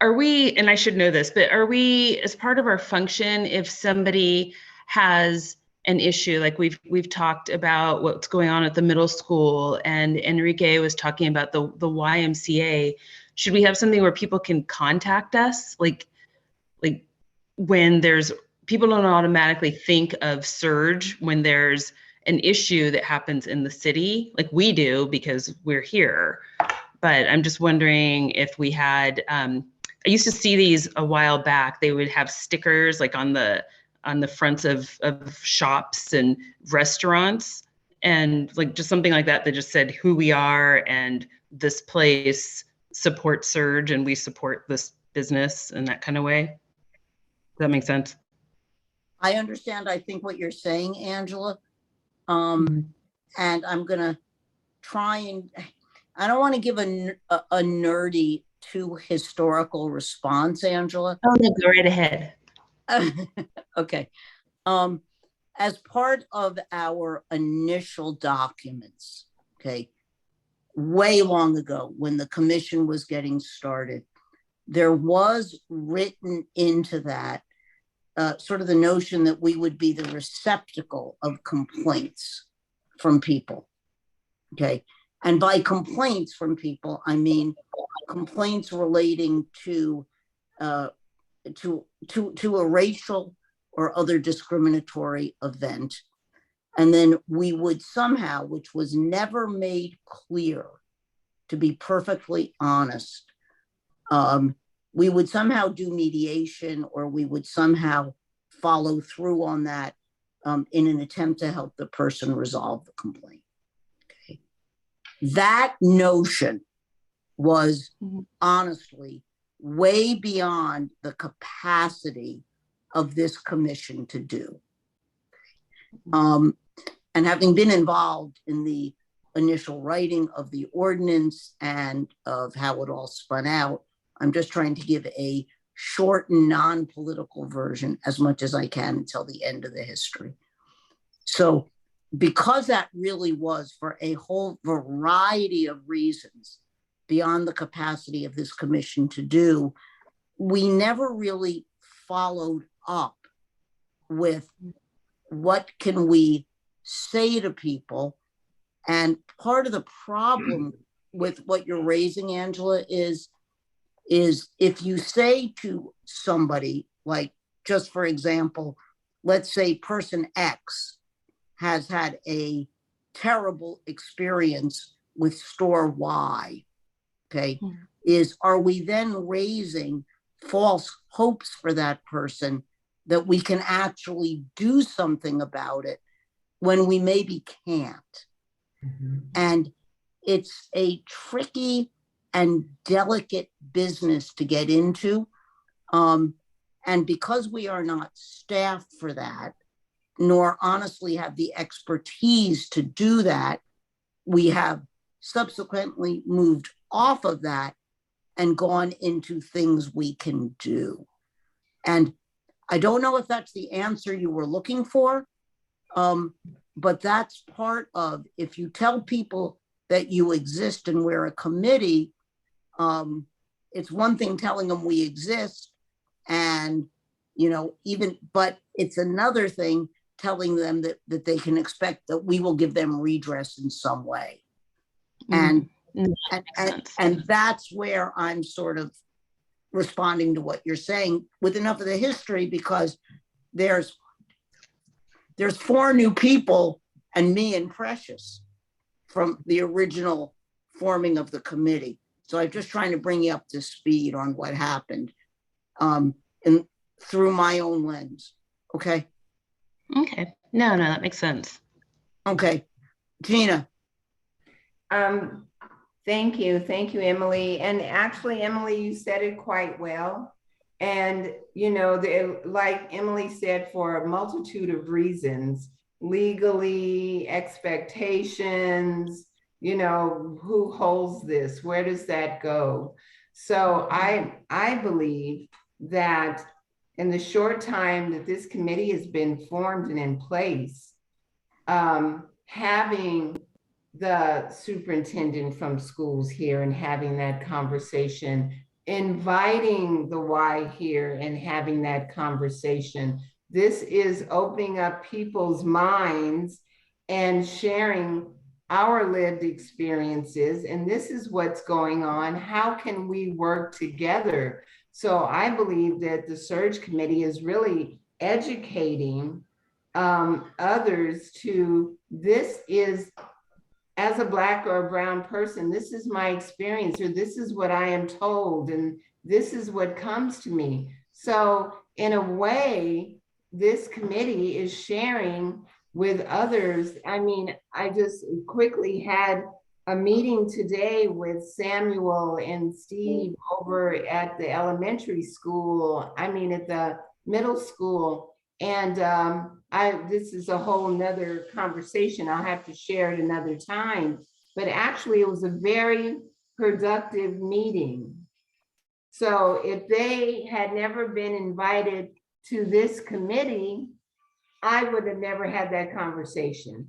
are we, and I should know this, but are we, as part of our function, if somebody has an issue, like we've talked about what's going on at the middle school, and Enrique was talking about the YMCA, should we have something where people can contact us? Like when there's, people don't automatically think of SERJ when there's an issue that happens in the city, like we do because we're here. But I'm just wondering if we had, I used to see these a while back. They would have stickers like on the fronts of shops and restaurants, and like just something like that that just said who we are and this place supports SERJ and we support this business in that kind of way. Does that make sense? I understand, I think, what you're saying, Angela. And I'm going to try and, I don't want to give a nerdy, too historical response, Angela. Oh, no, go right ahead. Okay. As part of our initial documents, okay, way long ago when the commission was getting started, there was written into that sort of the notion that we would be the receptacle of complaints from people. Okay. And by complaints from people, I mean complaints relating to a racial or other discriminatory event. And then we would somehow, which was never made clear, to be perfectly honest, we would somehow do mediation, or we would somehow follow through on that in an attempt to help the person resolve the complaint. Okay. That notion was honestly way beyond the capacity of this commission to do. And having been involved in the initial writing of the ordinance and of how it all spun out, I'm just trying to give a short and non-political version as much as I can until the end of the history. So because that really was, for a whole variety of reasons beyond the capacity of this commission to do, we never really followed up with what can we say to people. And part of the problem with what you're raising, Angela, is if you say to somebody, like, just for example, let's say person X has had a terrible experience with store Y, okay, are we then raising false hopes for that person that we can actually do something about it when we maybe can't? And it's a tricky and delicate business to get into. And because we are not staffed for that, nor honestly have the expertise to do that, we have subsequently moved off of that and gone into things we can do. And I don't know if that's the answer you were looking for, but that's part of, if you tell people that you exist and we're a committee, it's one thing telling them we exist, and but it's another thing telling them that they can expect that we will give them redress in some way. And that's where I'm sort of responding to what you're saying with enough of the history, because there's 4 new people and me and Precious from the original forming of the committee. So I'm just trying to bring you up to speed on what happened, and through my own lens. Okay. Okay. No, that makes sense. Okay. Gina. Thank you, Emily. And actually, Emily, you said it quite well. And, like Emily said, for a multitude of reasons, legally, expectations, who holds this? Where does that go? So I believe that in the short time that this committee has been formed and in place, having the superintendent from schools here and having that conversation, inviting the Y here and having that conversation, this is opening up people's minds and sharing our lived experiences. And this is what's going on. How can we work together? So I believe that the SERJ committee is really educating others to, this is, as a Black or a brown person, this is my experience, or this is what I am told, and this is what comes to me. So in a way, this committee is sharing with others. I mean, I just quickly had a meeting today with Samuel and Steve over at the elementary school, at the middle school. And this is a whole nother conversation. I'll have to share it another time, but actually it was a very productive meeting. So if they had never been invited to this committee, I would have never had that conversation.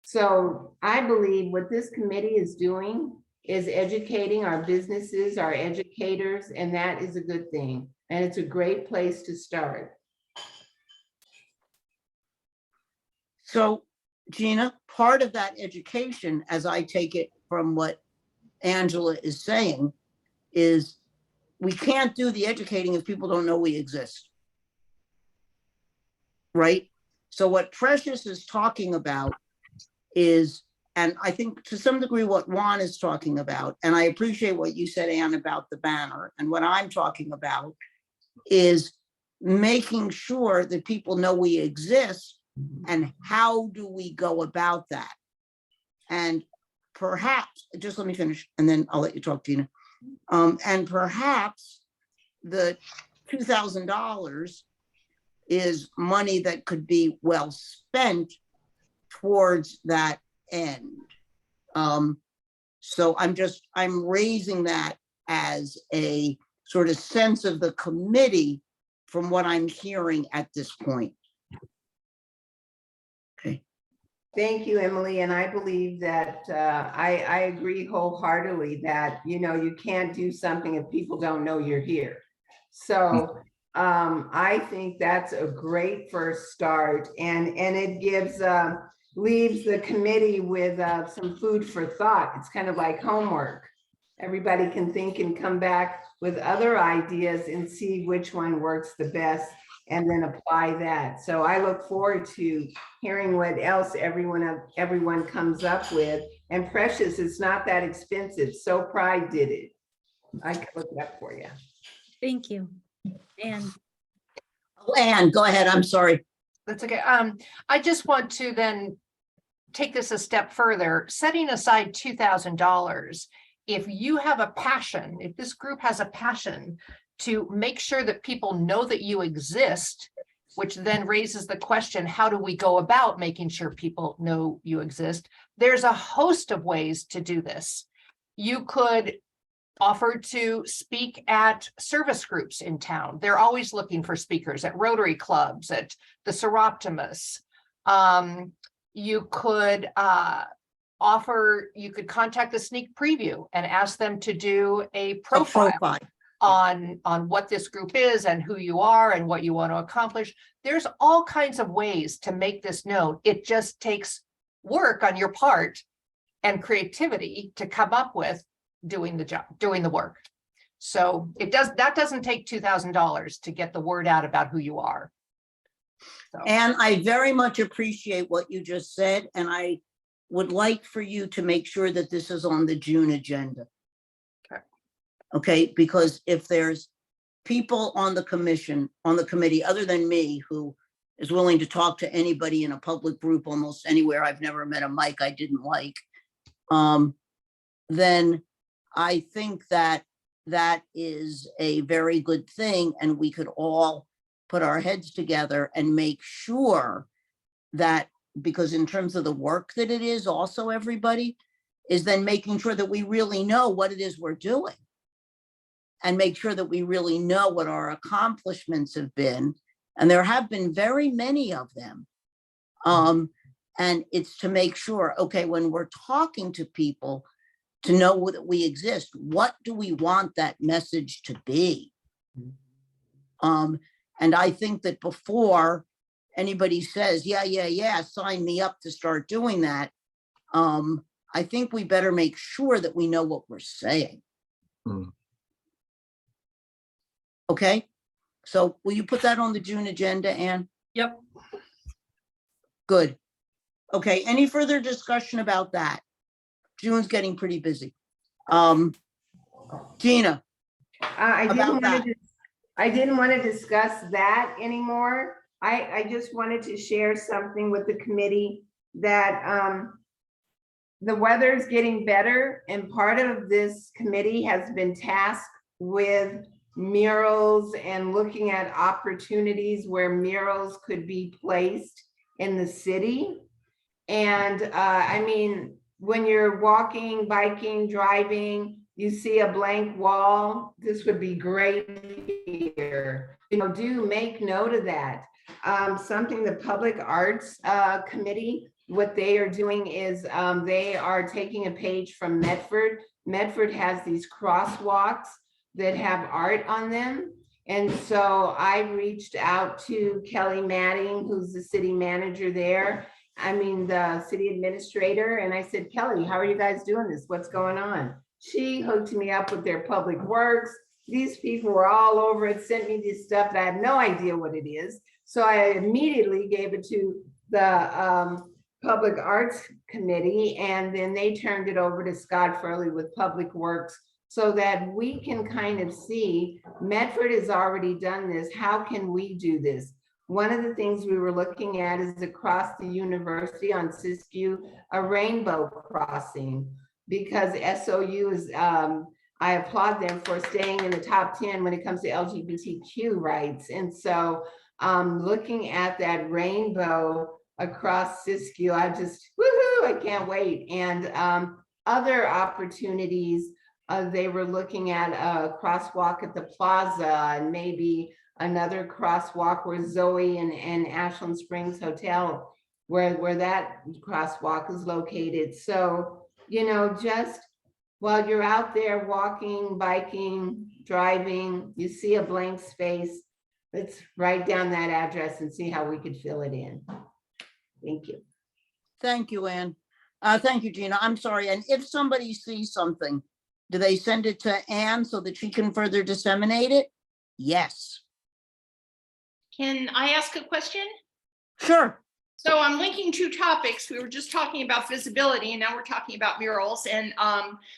So I believe what this committee is doing is educating our businesses, our educators, and that is a good thing. And it's a great place to start. So Gina, part of that education, as I take it from what Angela is saying, is we can't do the educating if people don't know we exist. Right? So what Precious is talking about is, and I think to some degree what Juan is talking about, and I appreciate what you said, Anne, about the banner, and what I'm talking about is making sure that people know we exist, and how do we go about that? And perhaps, just let me finish, and then I'll let you talk, Tina. And perhaps the $2,000 is money that could be well spent towards that end. So I'm raising that as a sort of sense of the committee from what I'm hearing at this point. Okay. Thank you, Emily. And I believe that I agree wholeheartedly that, you can't do something if people don't know you're here. So I think that's a great first start, and it gives leaves the committee with some food for thought. It's kind of like homework. Everybody can think and come back with other ideas and see which one works the best and then apply that. So I look forward to hearing what else everyone comes up with. And Precious, it's not that expensive. So Pride did it. I can look it up for you. Thank you. And Anne, go ahead. I'm sorry. That's okay. I just want to then take this a step further, setting aside $2,000. If you have a passion, if this group has a passion to make sure that people know that you exist, which then raises the question, how do we go about making sure people know you exist? There's a host of ways to do this. You could offer to speak at service groups in town. They're always looking for speakers at Rotary clubs, at the Seroptimus. You could contact the sneak preview and ask them to do a profile on what this group is and who you are and what you want to accomplish. There's all kinds of ways to make this known. It just takes work on your part and creativity to come up with doing the job, doing the work. So that doesn't take $2,000 to get the word out about who you are. So. And I very much appreciate what you just said, and I would like for you to make sure that this is on the June agenda. Okay, because if there's people on the committee, other than me, who is willing to talk to anybody in a public group almost anywhere, I've never met a mic I didn't like, then I think that is a very good thing, and we could all put our heads together and make sure that, because in terms of the work that it is, also everybody is then making sure that we really know what it is we're doing, and make sure that we really know what our accomplishments have been. And there have been very many of them. And it's to make sure, okay, when we're talking to people, to know that we exist, what do we want that message to be? And I think that before anybody says, yeah, sign me up to start doing that, I think we better make sure that we know what we're saying. Okay, so will you put that on the June agenda, Anne? Yep. Good. Okay, any further discussion about that? June's getting pretty busy. Gina. I didn't want to discuss that anymore. I just wanted to share something with the committee that the weather is getting better, and part of this committee has been tasked with murals and looking at opportunities where murals could be placed in the city. And I mean, when you're walking, biking, driving, you see a blank wall, this would be great here. Do make note of that. Something the Public Arts Committee, what they are doing is they are taking a page from Medford. Medford has these crosswalks that have art on them. And so I reached out to Kelly Matting, who's the city manager there. The city administrator. And I said, Kelly, how are you guys doing this? What's going on? She hooked me up with their public works. These people were all over it, sent me this stuff. I had no idea what it is. So I immediately gave it to the Public Arts Committee, and then they turned it over to Scott Furley with Public Works so that we can kind of see Medford has already done this. How can we do this? One of the things we were looking at is across the university on Siskiyou, a rainbow crossing, because SOU is, I applaud them for staying in the top 10 when it comes to LGBTQ rights. And so looking at that rainbow across Siskiyou, I just, woohoo, I can't wait. And other opportunities, they were looking at a crosswalk at the plaza and maybe another crosswalk where Zoe and Ashland Springs Hotel, where that crosswalk is located. So, just while you're out there walking, biking, driving, you see a blank space, let's write down that address and see how we could fill it in. Thank you. Thank you, Ann. Thank you, Gina. I'm sorry. And if somebody sees something, do they send it to Ann so that she can further disseminate it? Yes. Can I ask a question? Sure. So I'm linking two topics. We were just talking about visibility and now we're talking about murals. And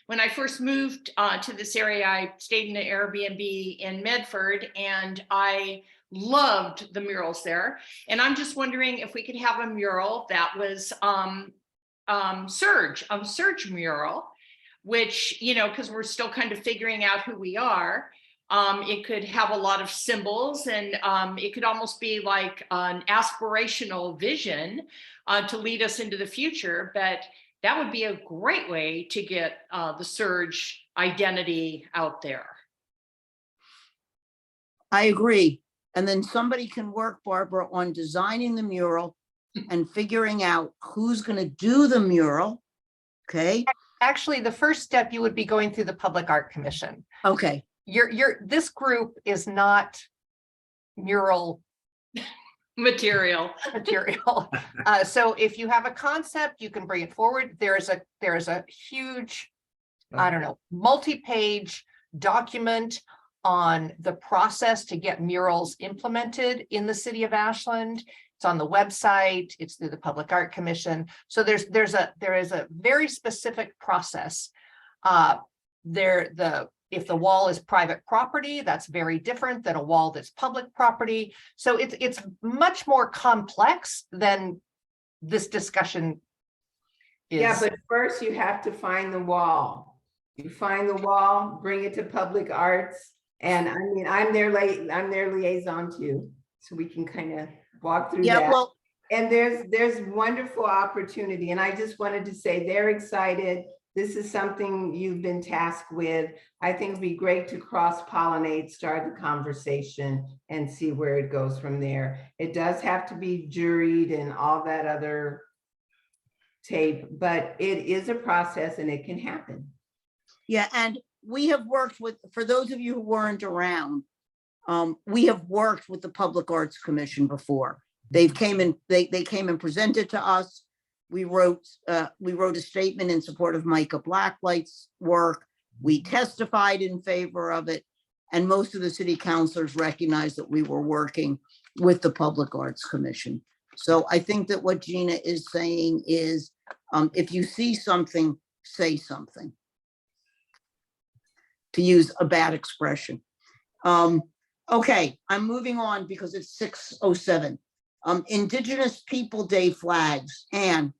when I first moved to this area, I stayed in an Airbnb in Medford and I loved the murals there. And I'm just wondering if we could have a mural that was SERJ mural, which, because we're still kind of figuring out who we are. It could have a lot of symbols and it could almost be like an aspirational vision to lead us into the future. But that would be a great way to get the SERJ identity out there. I agree. And then somebody can work, Barbara, on designing the mural and figuring out who's going to do the mural. Okay. Actually, the first step, you would be going through the Public Art Commission. Okay. This group is not mural Material. So if you have a concept, you can bring it forward. There's a huge, I don't know, multi-page document on the process to get murals implemented in the city of Ashland. It's on the website, it's through the Public Art Commission. So there is a very specific process. If the wall is private property, that's very different than a wall that's public property. So it's much more complex than this discussion is. Yeah, but first you have to find the wall. You find the wall, bring it to Public Arts. And I'm their liaison too. So we can kind of walk through that. Well, and there's wonderful opportunity. And I just wanted to say they're excited. This is something you've been tasked with. I think it'd be great to cross-pollinate, start the conversation and see where it goes from there. It does have to be juried and all that other tape, but it is a process and it can happen. yeah, and we have worked with, for those of you who weren't around, we have worked with the Public Arts Commission before. They came and presented to us. We wrote a statement in support of Micah Blacklight's work. We testified in favor of it. And most of the city councilors recognized that we were working with the Public Arts Commission. So I think that what Gina is saying is, if you see something, say something, to use a bad expression. Okay, I'm moving on because it's 6:07. Indigenous People Day flags. Ann.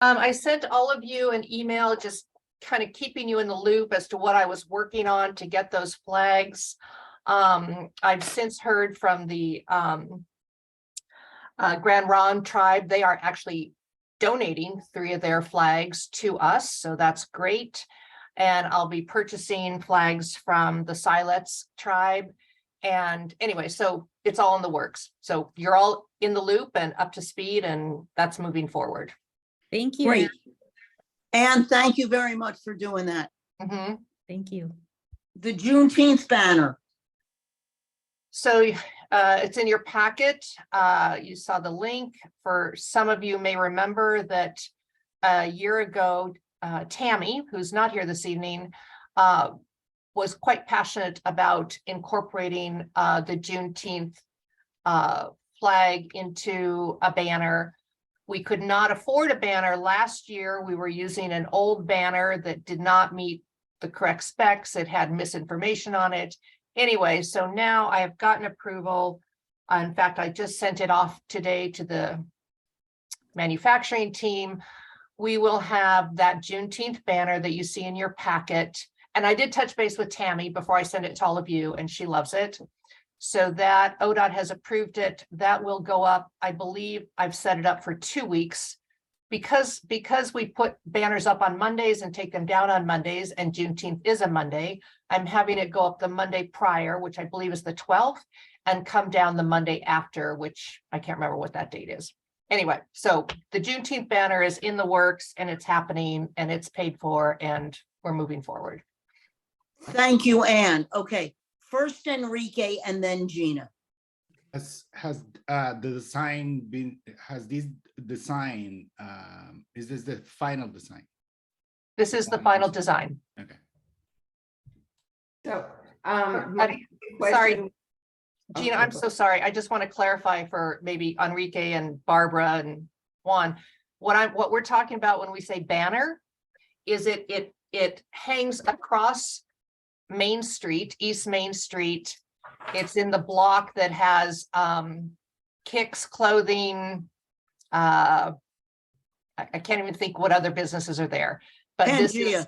I sent all of you an email just kind of keeping you in the loop as to what I was working on to get those flags. I've since heard from the Grand Ronde tribe. They are actually donating 3 of their flags to us, so that's great. And I'll be purchasing flags from the Siletz tribe. And anyway, so it's all in the works. So you're all in the loop and up to speed, and that's moving forward. Thank you. Great. And thank you very much for doing that. Mhm. Thank you. The Juneteenth banner. So it's in your packet. You saw the link. For some of you may remember that a year ago, Tammy, who's not here this evening, was quite passionate about incorporating the Juneteenth flag into a banner. We could not afford a banner last year. We were using an old banner that did not meet the correct specs. It had misinformation on it. Anyway, so now I have gotten approval. In fact, I just sent it off today to the manufacturing team. We will have that Juneteenth banner that you see in your packet. And I did touch base with Tammy before I send it to all of you, and she loves it. So that ODOT has approved it. That will go up. I believe I've set it up for 2 weeks. Because we put banners up on Mondays and take them down on Mondays, and Juneteenth is a Monday, I'm having it go up the Monday prior, which I believe is the 12th, and come down the Monday after, which I can't remember what that date is. Anyway, so the Juneteenth banner is in the works, and it's happening, and it's paid for, and we're moving forward. Thank you, Anne. Okay, first Enrique and then Gina. Has the design been, has this design, is this the final design? This is the final design. Okay. So, Sorry, question. Gina, I'm so sorry. I just want to clarify for maybe Enrique and Barbara and Juan. What we're talking about when we say banner is it hangs across Main Street, East Main Street. It's in the block that has Kicks Clothing. I can't even think what other businesses are there, but this is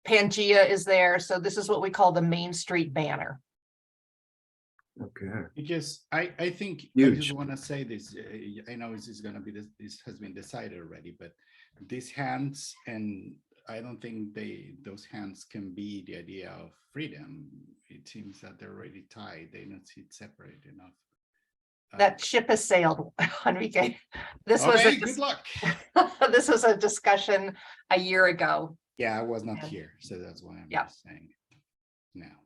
Pangea is there. So this is what we call the Main Street banner. Okay. Because I think I Huge. just want to say this. I know this is going to be this has been decided already, but these hands, and I don't think those hands can be the idea of freedom. It seems that they're already tied. They don't see it separate enough. That ship has sailed, Enrique. This was Okay, good luck. this was a discussion a year ago. Yeah, I was not Yeah. here, so that's why I'm Yeah. just saying it now.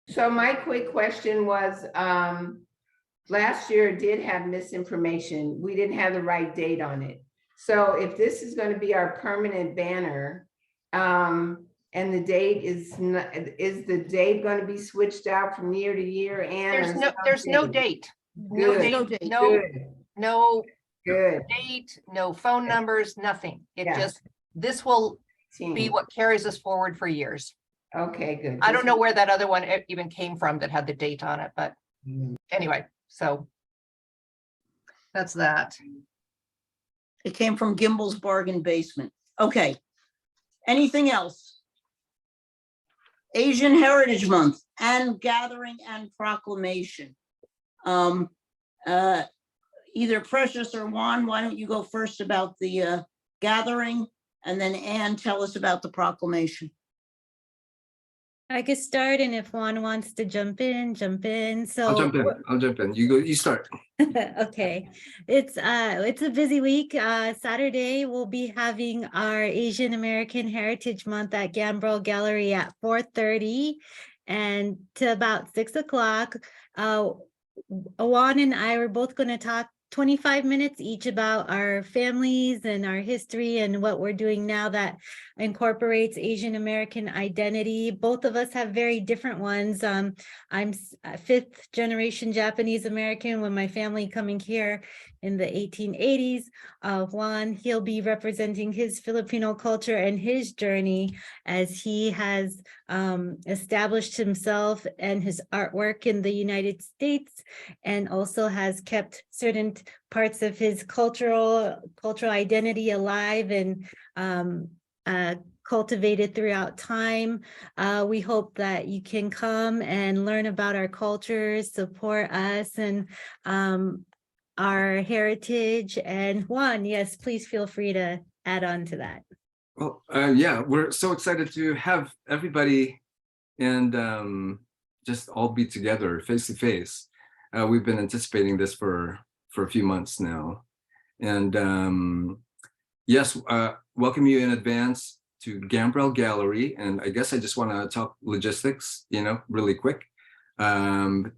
So my quick question was, last year did have misinformation. We didn't have the right date on it. So if this is going to be our permanent banner, and the date is the date going to be switched out from year to year? And There's no date. No Good. date, no Good. date, no phone numbers, nothing. It Yeah. just, this will be Team. what carries us forward for years. Okay, good. I don't know where that other one even came from that had the date on it, but Mm. anyway, so that's that. It came from Gimbel's Bargain Basement. Okay. Anything else? Asian Heritage Month and gathering and proclamation. Either Precious or Juan, why don't you go first about the gathering, and then Anne, tell us about the proclamation. I could start, and if Juan wants to jump in. So I'll jump in. You go, you start. okay, it's a busy week. Saturday we'll be having our Asian American Heritage Month at Gambrel Gallery at 4:30 and to about 6 o'clock. Juan and I were both going to talk 25 minutes each about our families and our history and what we're doing now that incorporates Asian American identity. Both of us have very different ones. I'm 5th generation Japanese American with my family coming here in the 1880s. Juan, he'll be representing his Filipino culture and his journey as he has established himself and his artwork in the United States, and also has kept certain parts of his cultural identity alive and cultivated throughout time. We hope that you can come and learn about our cultures, support us and our heritage. And Juan, yes, please feel free to add on to that. Well, yeah, we're so excited to have everybody and just all be together face to face. We've been anticipating this for a few months now. And yes, welcome you in advance to Gambrel Gallery. And I guess I just want to talk logistics, really quick. And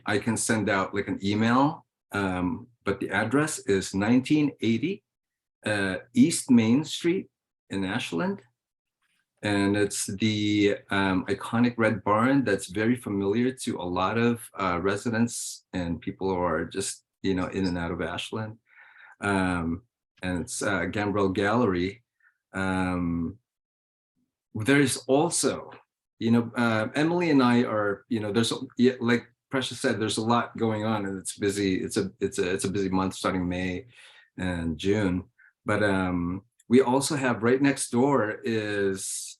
I can send out like an email, but the address is 1980 East Main Street in Ashland. And it's the iconic red barn that's very familiar to a lot of residents and people who are just, in and out of Ashland. And it's Gambrel Gallery. There's also, Emily and I are, there's like Precious said, there's a lot going on and it's busy. It's a busy month starting May and June. But we also have right next door is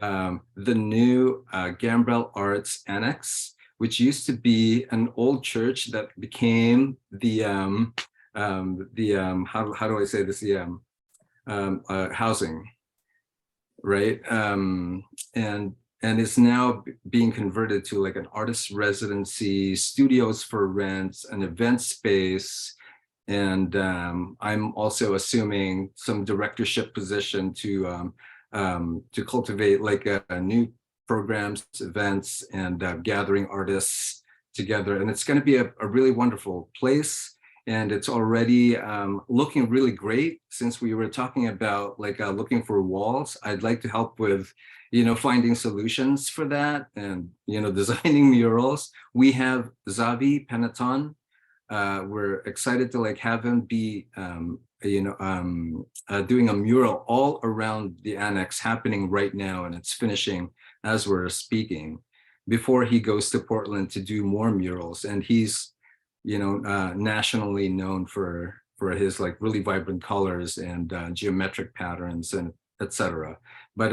the new Gambrel Arts Annex, which used to be an old church that became the how do I say this, housing, right? And it's now being converted to like an artist residency, studios for rent, an event space. And I'm also assuming some directorship position to cultivate like new programs, events, and gathering artists together. And it's going to be a really wonderful place. And it's already looking really great. Since we were talking about like looking for walls, I'd like to help with, finding solutions for that and, designing murals. We have Zavi Penaton. We're excited to like have him be, doing a mural all around the annex happening right now. And it's finishing as we're speaking before he goes to Portland to do more murals. And he's, nationally known for his like really vibrant colors and geometric patterns and etc. But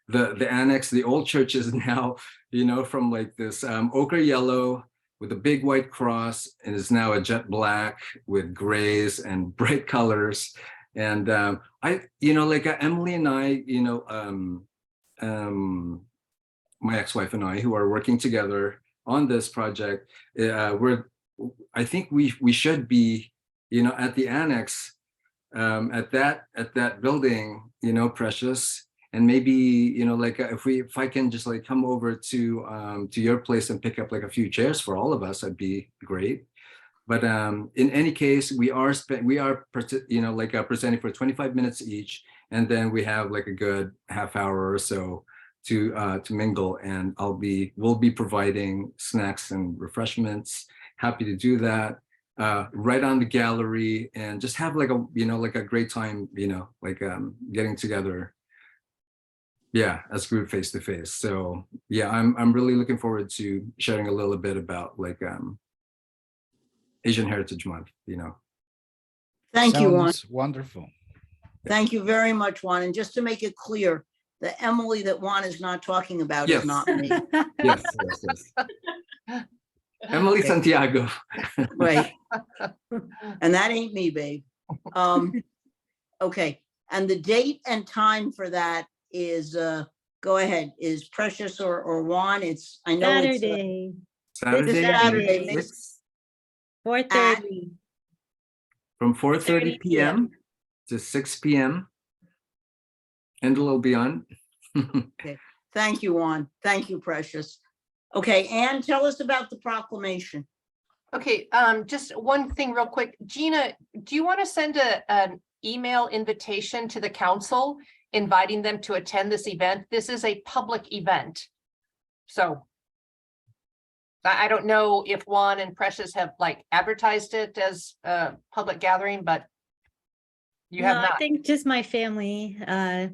the annex, the old church is now, from like this ochre yellow with a big white cross and is now a jet black with grays and bright colors. And Emily and I, my ex-wife and I, who are working together on this project, I think we should be, at the annex, at that building, Precious, and maybe, if I can just like come over to your place and pick up like a few chairs for all of us, that'd be great. But in any case, we are presenting for 25 minutes each, and then we have like a good half hour or so to mingle, and we'll be providing snacks and refreshments. Happy to do that right on the gallery, and just have like a great time, getting together, as group face to face. So I'm really looking forward to sharing a little bit about like Asian Heritage Month. Thank you, Juan. Sounds wonderful. Thank you very much, Juan. And just to make it clear, the Emily that Juan is not talking about Yes. is not me. Yes. Emily Santiago. Right. And that ain't me, babe. Okay. And the date and time for that is, go ahead, is Precious or Juan? I know it's Saturday. Saturday, Saturday. It's 4:30. from 4:30 p.m. to 6 p.m. and a little beyond. Thank you, Juan. Thank you, Precious. Okay, Anne, tell us about the proclamation. Okay, just one thing real quick. Gina, do you want to send an email invitation to the council inviting them to attend this event? This is a public event. So I don't know if Juan and Precious have like advertised it as a public gathering, but you have No, not. I think just my family.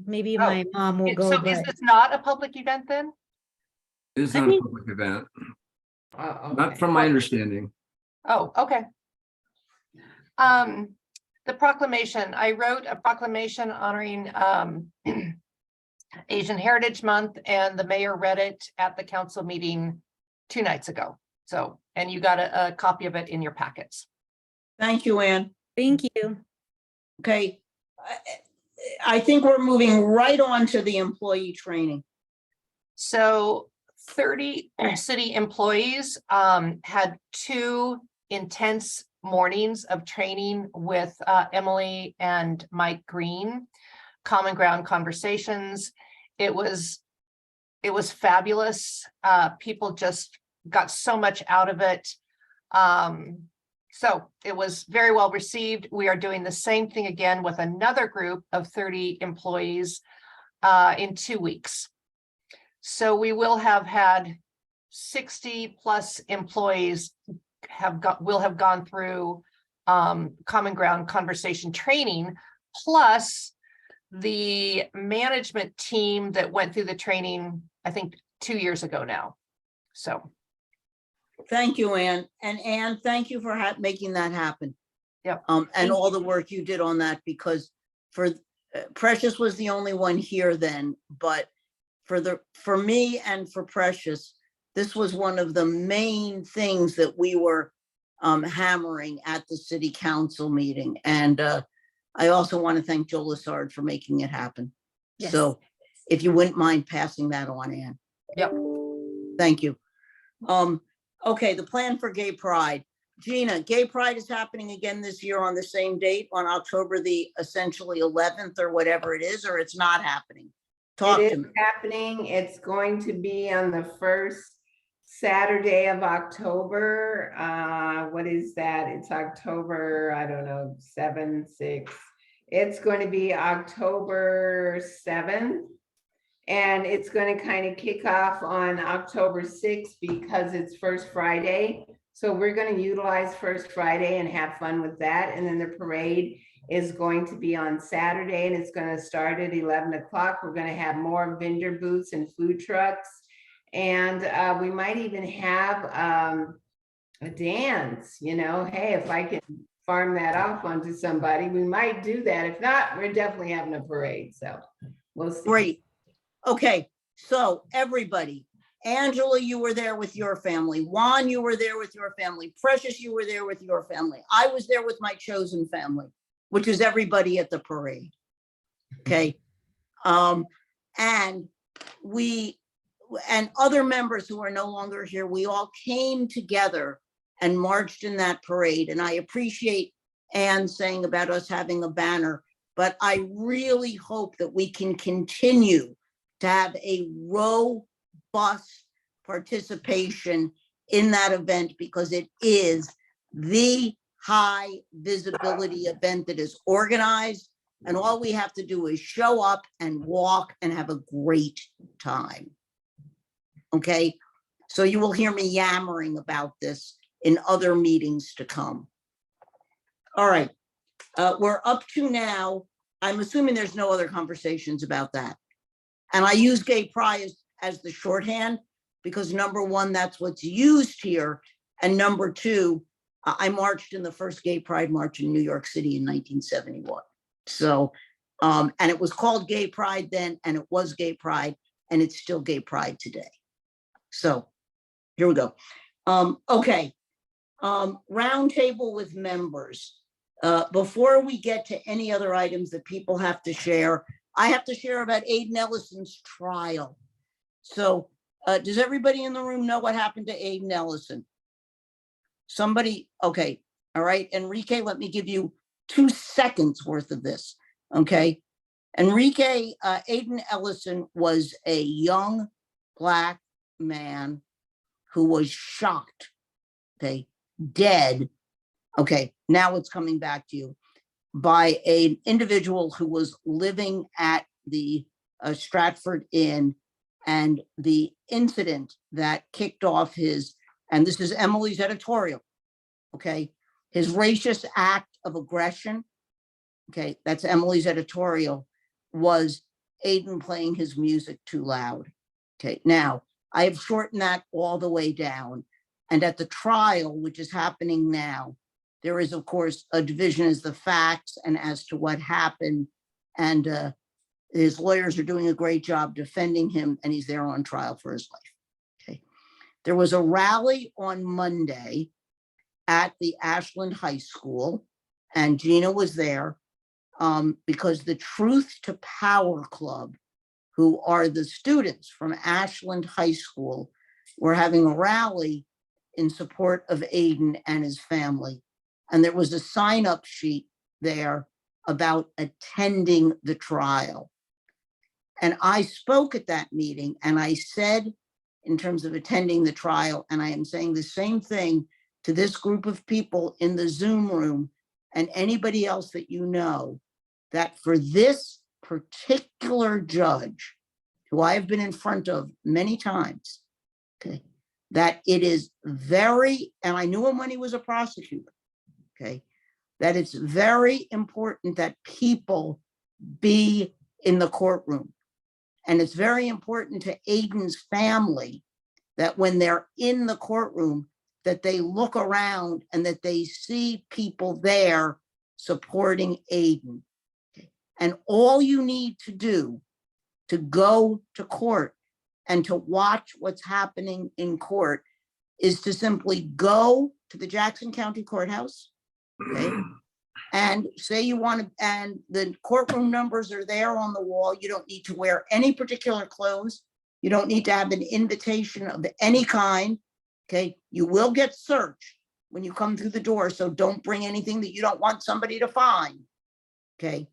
Maybe Oh, my mom will go. So is But this not a public event then? It is I not a mean- public event, Oh, not from my understanding. Oh, okay. The proclamation, I wrote a proclamation honoring Asian Heritage Month, and the mayor read it at the council meeting 2 nights ago. So, and you got a copy of it in your packets. Thank you, Anne. Thank you. Okay. I think we're moving right on to the employee training. So 30 city employees had 2 intense mornings of training with Emily and Mike Green, Common Ground Conversations. It was fabulous. People just got so much out of it. So it was very well received. We are doing the same thing again with another group of 30 employees in 2 weeks. So we will have had 60 plus employees will have gone through Common Ground Conversation training, plus the management team that went through the training, I think 2 years ago now. So. Thank you, Ann. And Ann, thank you for making that happen. Yep. And Thank all the work you did on that, because for Precious was the only one here then, but for me and for Precious, this was one of the main things that we were hammering at the city council meeting. And I also want to thank Joel SERJ for making it happen. Yes. So if you wouldn't mind passing that on, Ann. Yep. Thank you. Okay, the plan for Gay Pride. Gina, Gay Pride is happening again this year on the same date, on October the essentially 11th or whatever it is, or it's not happening? Talk It to is me. happening. It's going to be on the first Saturday of October. What is that? It's October, I don't know, 7, 6. It's going to be October 7th. And it's going to kind of kick off on October 6th because it's First Friday. So we're going to utilize First Friday and have fun with that. And then the parade is going to be on Saturday, and it's going to start at 11 o'clock. We're going to have more vendor booths and food trucks. And we might even have a dance, you know, hey, if I can farm that off onto somebody, we might do that. If not, we're definitely having a parade. So we'll see. Great. Okay, so everybody, Angela, you were there with your family. Juan, you were there with your family. Precious, you were there with your family. I was there with my chosen family, which is everybody at the parade. Okay. And other members who are no longer here, we all came together and marched in that parade. And I appreciate Ann saying about us having a banner, but I really hope that we can continue to have a robust participation in that event, because it is the high visibility event that is organized, and all we have to do is show up and walk and have a great time. Okay, so you will hear me yammering about this in other meetings to come. All right, we're up to now, I'm assuming there's no other conversations about that. And I use Gay Pride as the shorthand because, number one, that's what's used here. And number two, I marched in the first Gay Pride March in New York City in 1971. So, and it was called Gay Pride then, and it was Gay Pride, and it's still Gay Pride today. So here we go. Okay, roundtable with members. Before we get to any other items that people have to share, I have to share about Aiden Ellison's trial. So does everybody in the room know what happened to Aiden Ellison? Somebody, okay, all right. Enrique, let me give you 2 seconds worth of this, okay? Enrique, Aiden Ellison was a young Black man who was shot, okay, dead, okay, now it's coming back to you, by an individual who was living at the Stratford Inn, and the incident that kicked off his, and this is Emily's editorial, okay, his racist act of aggression, okay, that's Emily's editorial, was Aiden playing his music too loud. Okay, now I have shortened that all the way down, and at the trial, which is happening now, there is, of course, a division as the facts and as to what happened. And his lawyers are doing a great job defending him, and he's there on trial for his life. Okay. There was a rally on Monday at the Ashland High School, and Gina was there. because the Truth to Power Club, who are the students from Ashland High School, were having a rally in support of Aiden and his family. And there was a sign-up sheet there about attending the trial. And I spoke at that meeting and I said, in terms of attending the trial, and I am saying the same thing to this group of people in the Zoom room and anybody else that you know, that for this particular judge, who I have been in front of many times, okay, that it is very, and I knew him when he was a prosecutor, okay, that it's very important that people be in the courtroom. And it's very important to Aiden's family that when they're in the courtroom, that they look around and that they see people there supporting Aiden. And all you need to do to go to court and to watch what's happening in court is to simply go to the Jackson County Courthouse, okay? And say you want to, and the courtroom numbers are there on the wall. You don't need to wear any particular clothes. You don't need to have an invitation of any kind, okay? You will get searched when you come through the door, so don't bring anything that you don't want somebody to find, okay?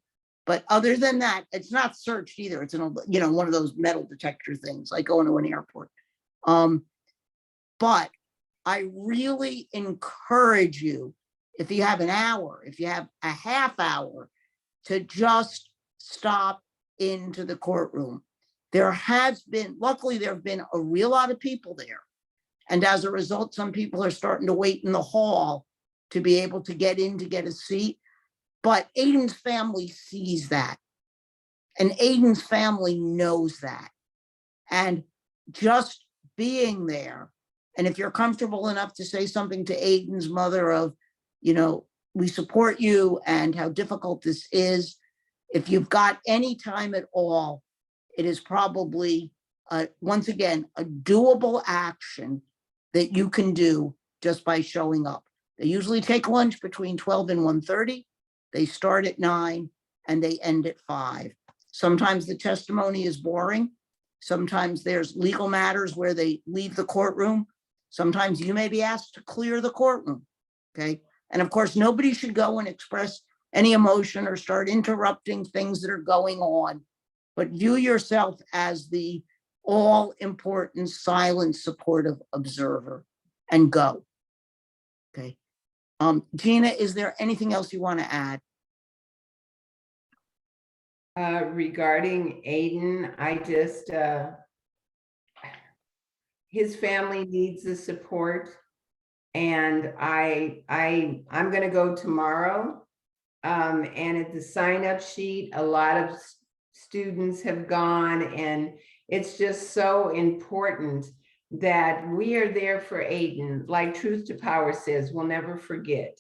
But other than that, it's not searched either. It's an, you know, one of those metal detector things like going to an airport. But I really encourage you, if you have an hour, if you have a half hour, to just stop into the courtroom. There has been, luckily, there have been a real lot of people there. And as a result, some people are starting to wait in the hall to be able to get in to get a seat. But Aiden's family sees that. And Aiden's family knows that. And just being there, and if you're comfortable enough to say something to Aiden's mother of, you know, we support you and how difficult this is. If you've got any time at all, it is probably, once again, a doable action that you can do just by showing up. They usually take lunch between 12 and 1:30. They start at 9 and they end at 5. Sometimes the testimony is boring. Sometimes there's legal matters where they leave the courtroom. Sometimes you may be asked to clear the courtroom, okay? And of course, nobody should go and express any emotion or start interrupting things that are going on, but view yourself as the all-important, silent, supportive observer and go, okay? Gina, is there anything else you want to add? Regarding Aiden, I just, his family needs the support. And I'm gonna go tomorrow. And at the sign-up sheet, a lot of students have gone, and it's just so important that we are there for Aiden. Like Truth to Power says, we'll never forget.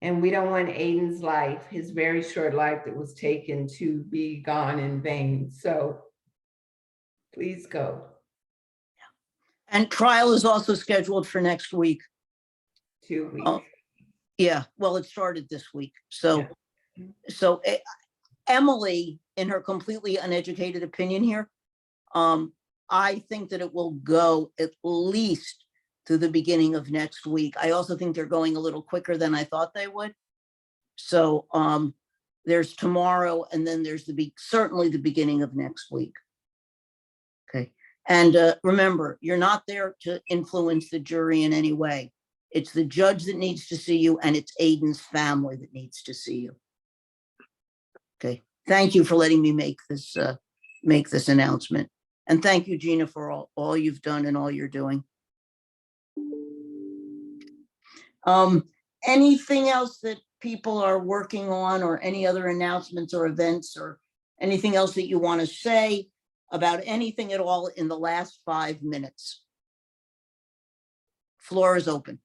And we don't want Aiden's life, his very short life that was taken, to be gone in vain. So please go. And trial is also scheduled for next week. 2 weeks. Oh, yeah, well, it started this week. So, Emily, in her completely uneducated opinion here, I think that it will go at least to the beginning of next week. I also think they're going a little quicker than I thought they would. So there's tomorrow, and then there's certainly the beginning of next week. Okay, and remember, you're not there to influence the jury in any way. It's the judge that needs to see you, and it's Aiden's family that needs to see you. Okay, thank you for letting me make this announcement. And thank you, Gina, for all you've done and all you're doing. Anything else that people are working on, or any other announcements or events, or anything else that you want to say about anything at all in the last 5 minutes? Floor is open.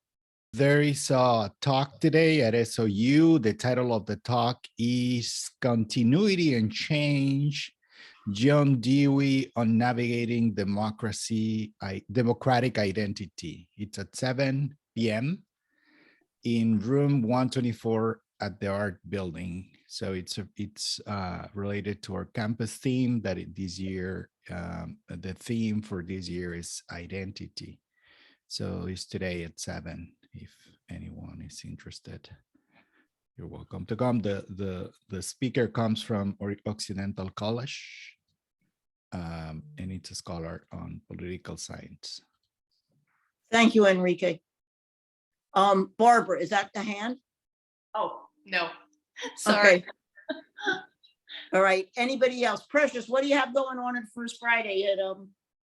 There is a talk today at SOU. The title of the talk is Continuity and Change, John Dewey on Navigating Democratic Identity. It's at 7 p.m. in room 124 at the Art Building. So it's related to our campus theme that this year, the theme for this year is identity. So it's today at 7, if anyone is interested. You're welcome to come. The speaker comes from Occidental College, and it's a scholar on political science. Thank you, Enrique. Barbara, is that the hand? Oh, no, sorry. Okay. All right, anybody else? Precious, what do you have going on First Friday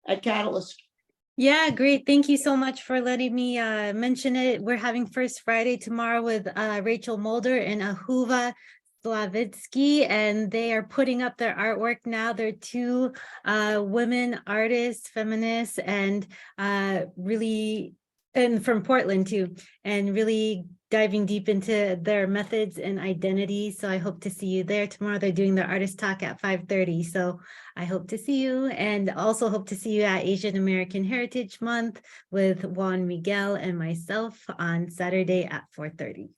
at Catalyst? Yeah, great. Thank you so much for letting me mention it. We're having First Friday tomorrow with Rachel Mulder and Ahuva Slavitsky, and they are putting up their artwork now. They're two women artists, feminists, and really, and from Portland too, and really diving deep into their methods and identity. So I hope to see you there tomorrow. They're doing their artist talk at 5:30. So I hope to see you, and also hope to see you at Asian American Heritage Month with Juan Miguel and myself on Saturday at 4:30.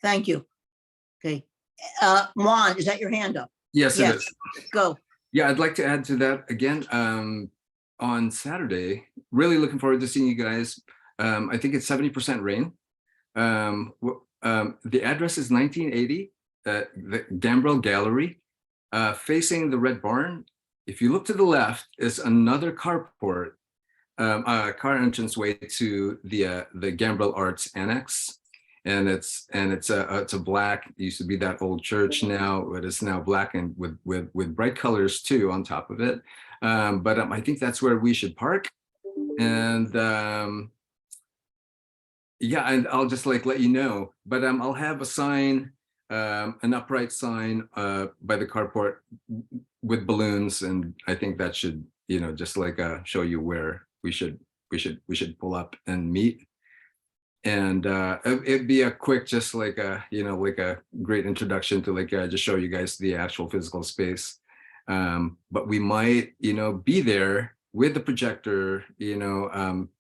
Thank you. Okay. Juan, is that your hand up? Yes, it Yes. is. Go. Yeah, I'd like to add to that again. On Saturday, really looking forward to seeing you guys. I think it's 70% rain. The address is 1980, the Gambrel Gallery, facing the Red Barn. If you look to the left, is another carport, car entranceway to the Gambrel Arts Annex. And it's a black, it used to be that old church now, but it's now black and with bright colors too on top of it. But I think that's where we should park. And yeah, and I'll just let you know, but I'll have a sign, an upright sign by the carport with balloons, and I think that should, just show you where we should pull up and meet. And it'd be a quick, just like a great introduction to just show you guys the actual physical space. But we might, be there with the projector,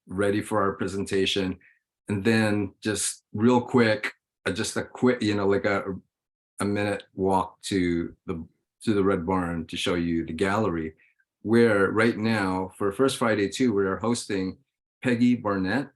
ready for our presentation. And then just real quick, just a quick, a minute walk to the Red Barn to show you the gallery, where right now for First Friday too, we are hosting Peggy Barnett.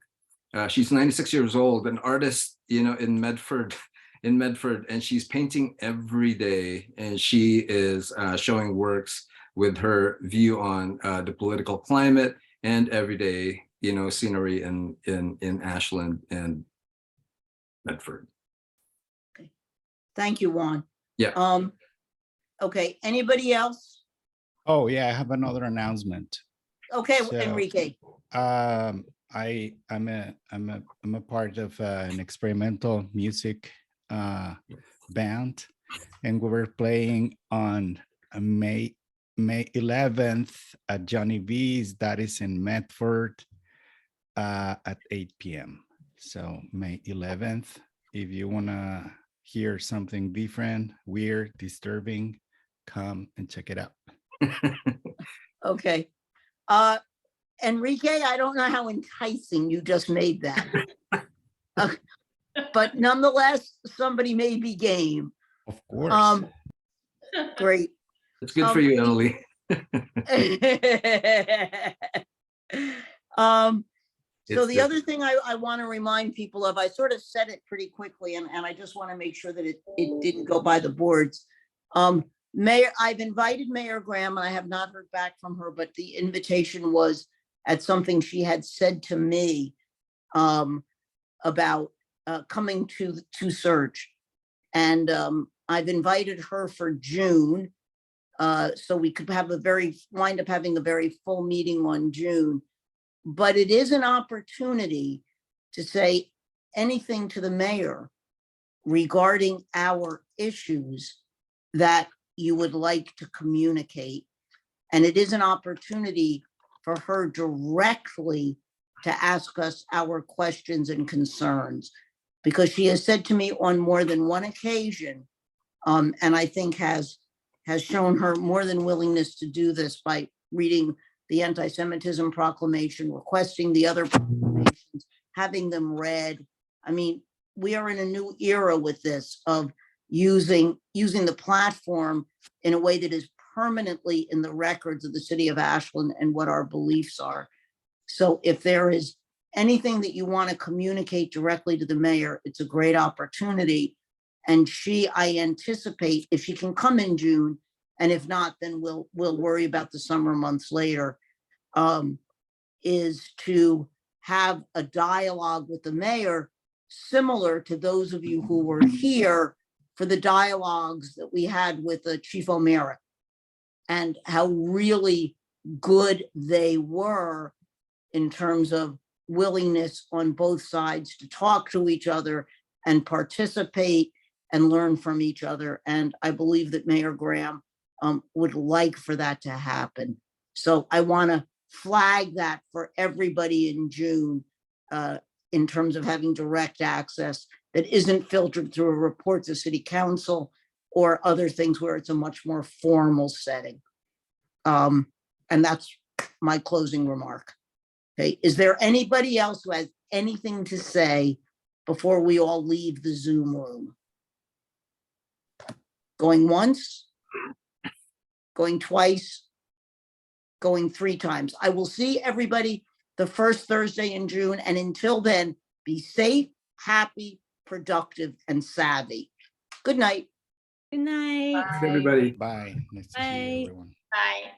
She's 96 years old, an artist, in Medford, and she's painting every day. And she is showing works with her view on the political climate and everyday, scenery in Ashland and Medford. Okay. Thank you, Juan. Yeah. Okay. Anybody else? Oh yeah, I have another announcement. Okay, So, Enrique. I'm a part of an experimental music band, and we were playing on May 11th at Johnny V's, that is in Medford, at 8 p.m. So May 11th, if you want to hear something different, weird, disturbing, come and check it out. Okay. Enrique, I don't know how enticing you just made that. But nonetheless, somebody may be game. Of course. Great. It's good for you, Emily. So It's the good. other thing I want to remind people of, I sort of said it pretty quickly, and I just want to make sure that it didn't go by the boards. I've invited Mayor Graham, and I have not heard back from her, but the invitation was at something she had said to me about coming to SERJ. And I've invited her for June, so we could have wind up having a very full meeting on June. But it is an opportunity to say anything to the mayor regarding our issues that you would like to communicate. And it is an opportunity for her directly to ask us our questions and concerns, because she has said to me on more than one occasion, and I think has shown her more than willingness to do this by reading the anti-Semitism proclamation, requesting the other proclamations, having them read. I mean, we are in a new era with this of using the platform in a way that is permanently in the records of the city of Ashland and what our beliefs are. So if there is anything that you want to communicate directly to the mayor, it's a great opportunity. And I anticipate if she can come in June, and if not, then we'll worry about the summer months later, is to have a dialogue with the mayor, similar to those of you who were here for the dialogues that we had with Chief O'Meara, and how really good they were in terms of willingness on both sides to talk to each other and participate and learn from each other. And I believe that Mayor Graham would like for that to happen. So I want to flag that for everybody in June in terms of having direct access that isn't filtered through a report to city council or other things where it's a much more formal setting. And that's my closing remark. Okay, is there anybody else who has anything to say before we all leave the Zoom room? Going once? Going twice? Going 3 times? I will see everybody the first Thursday in June, and until then, be safe, happy, productive, and savvy. Good night. Good night. Everybody. Bye. Nice to see you, Bye. everyone. Bye.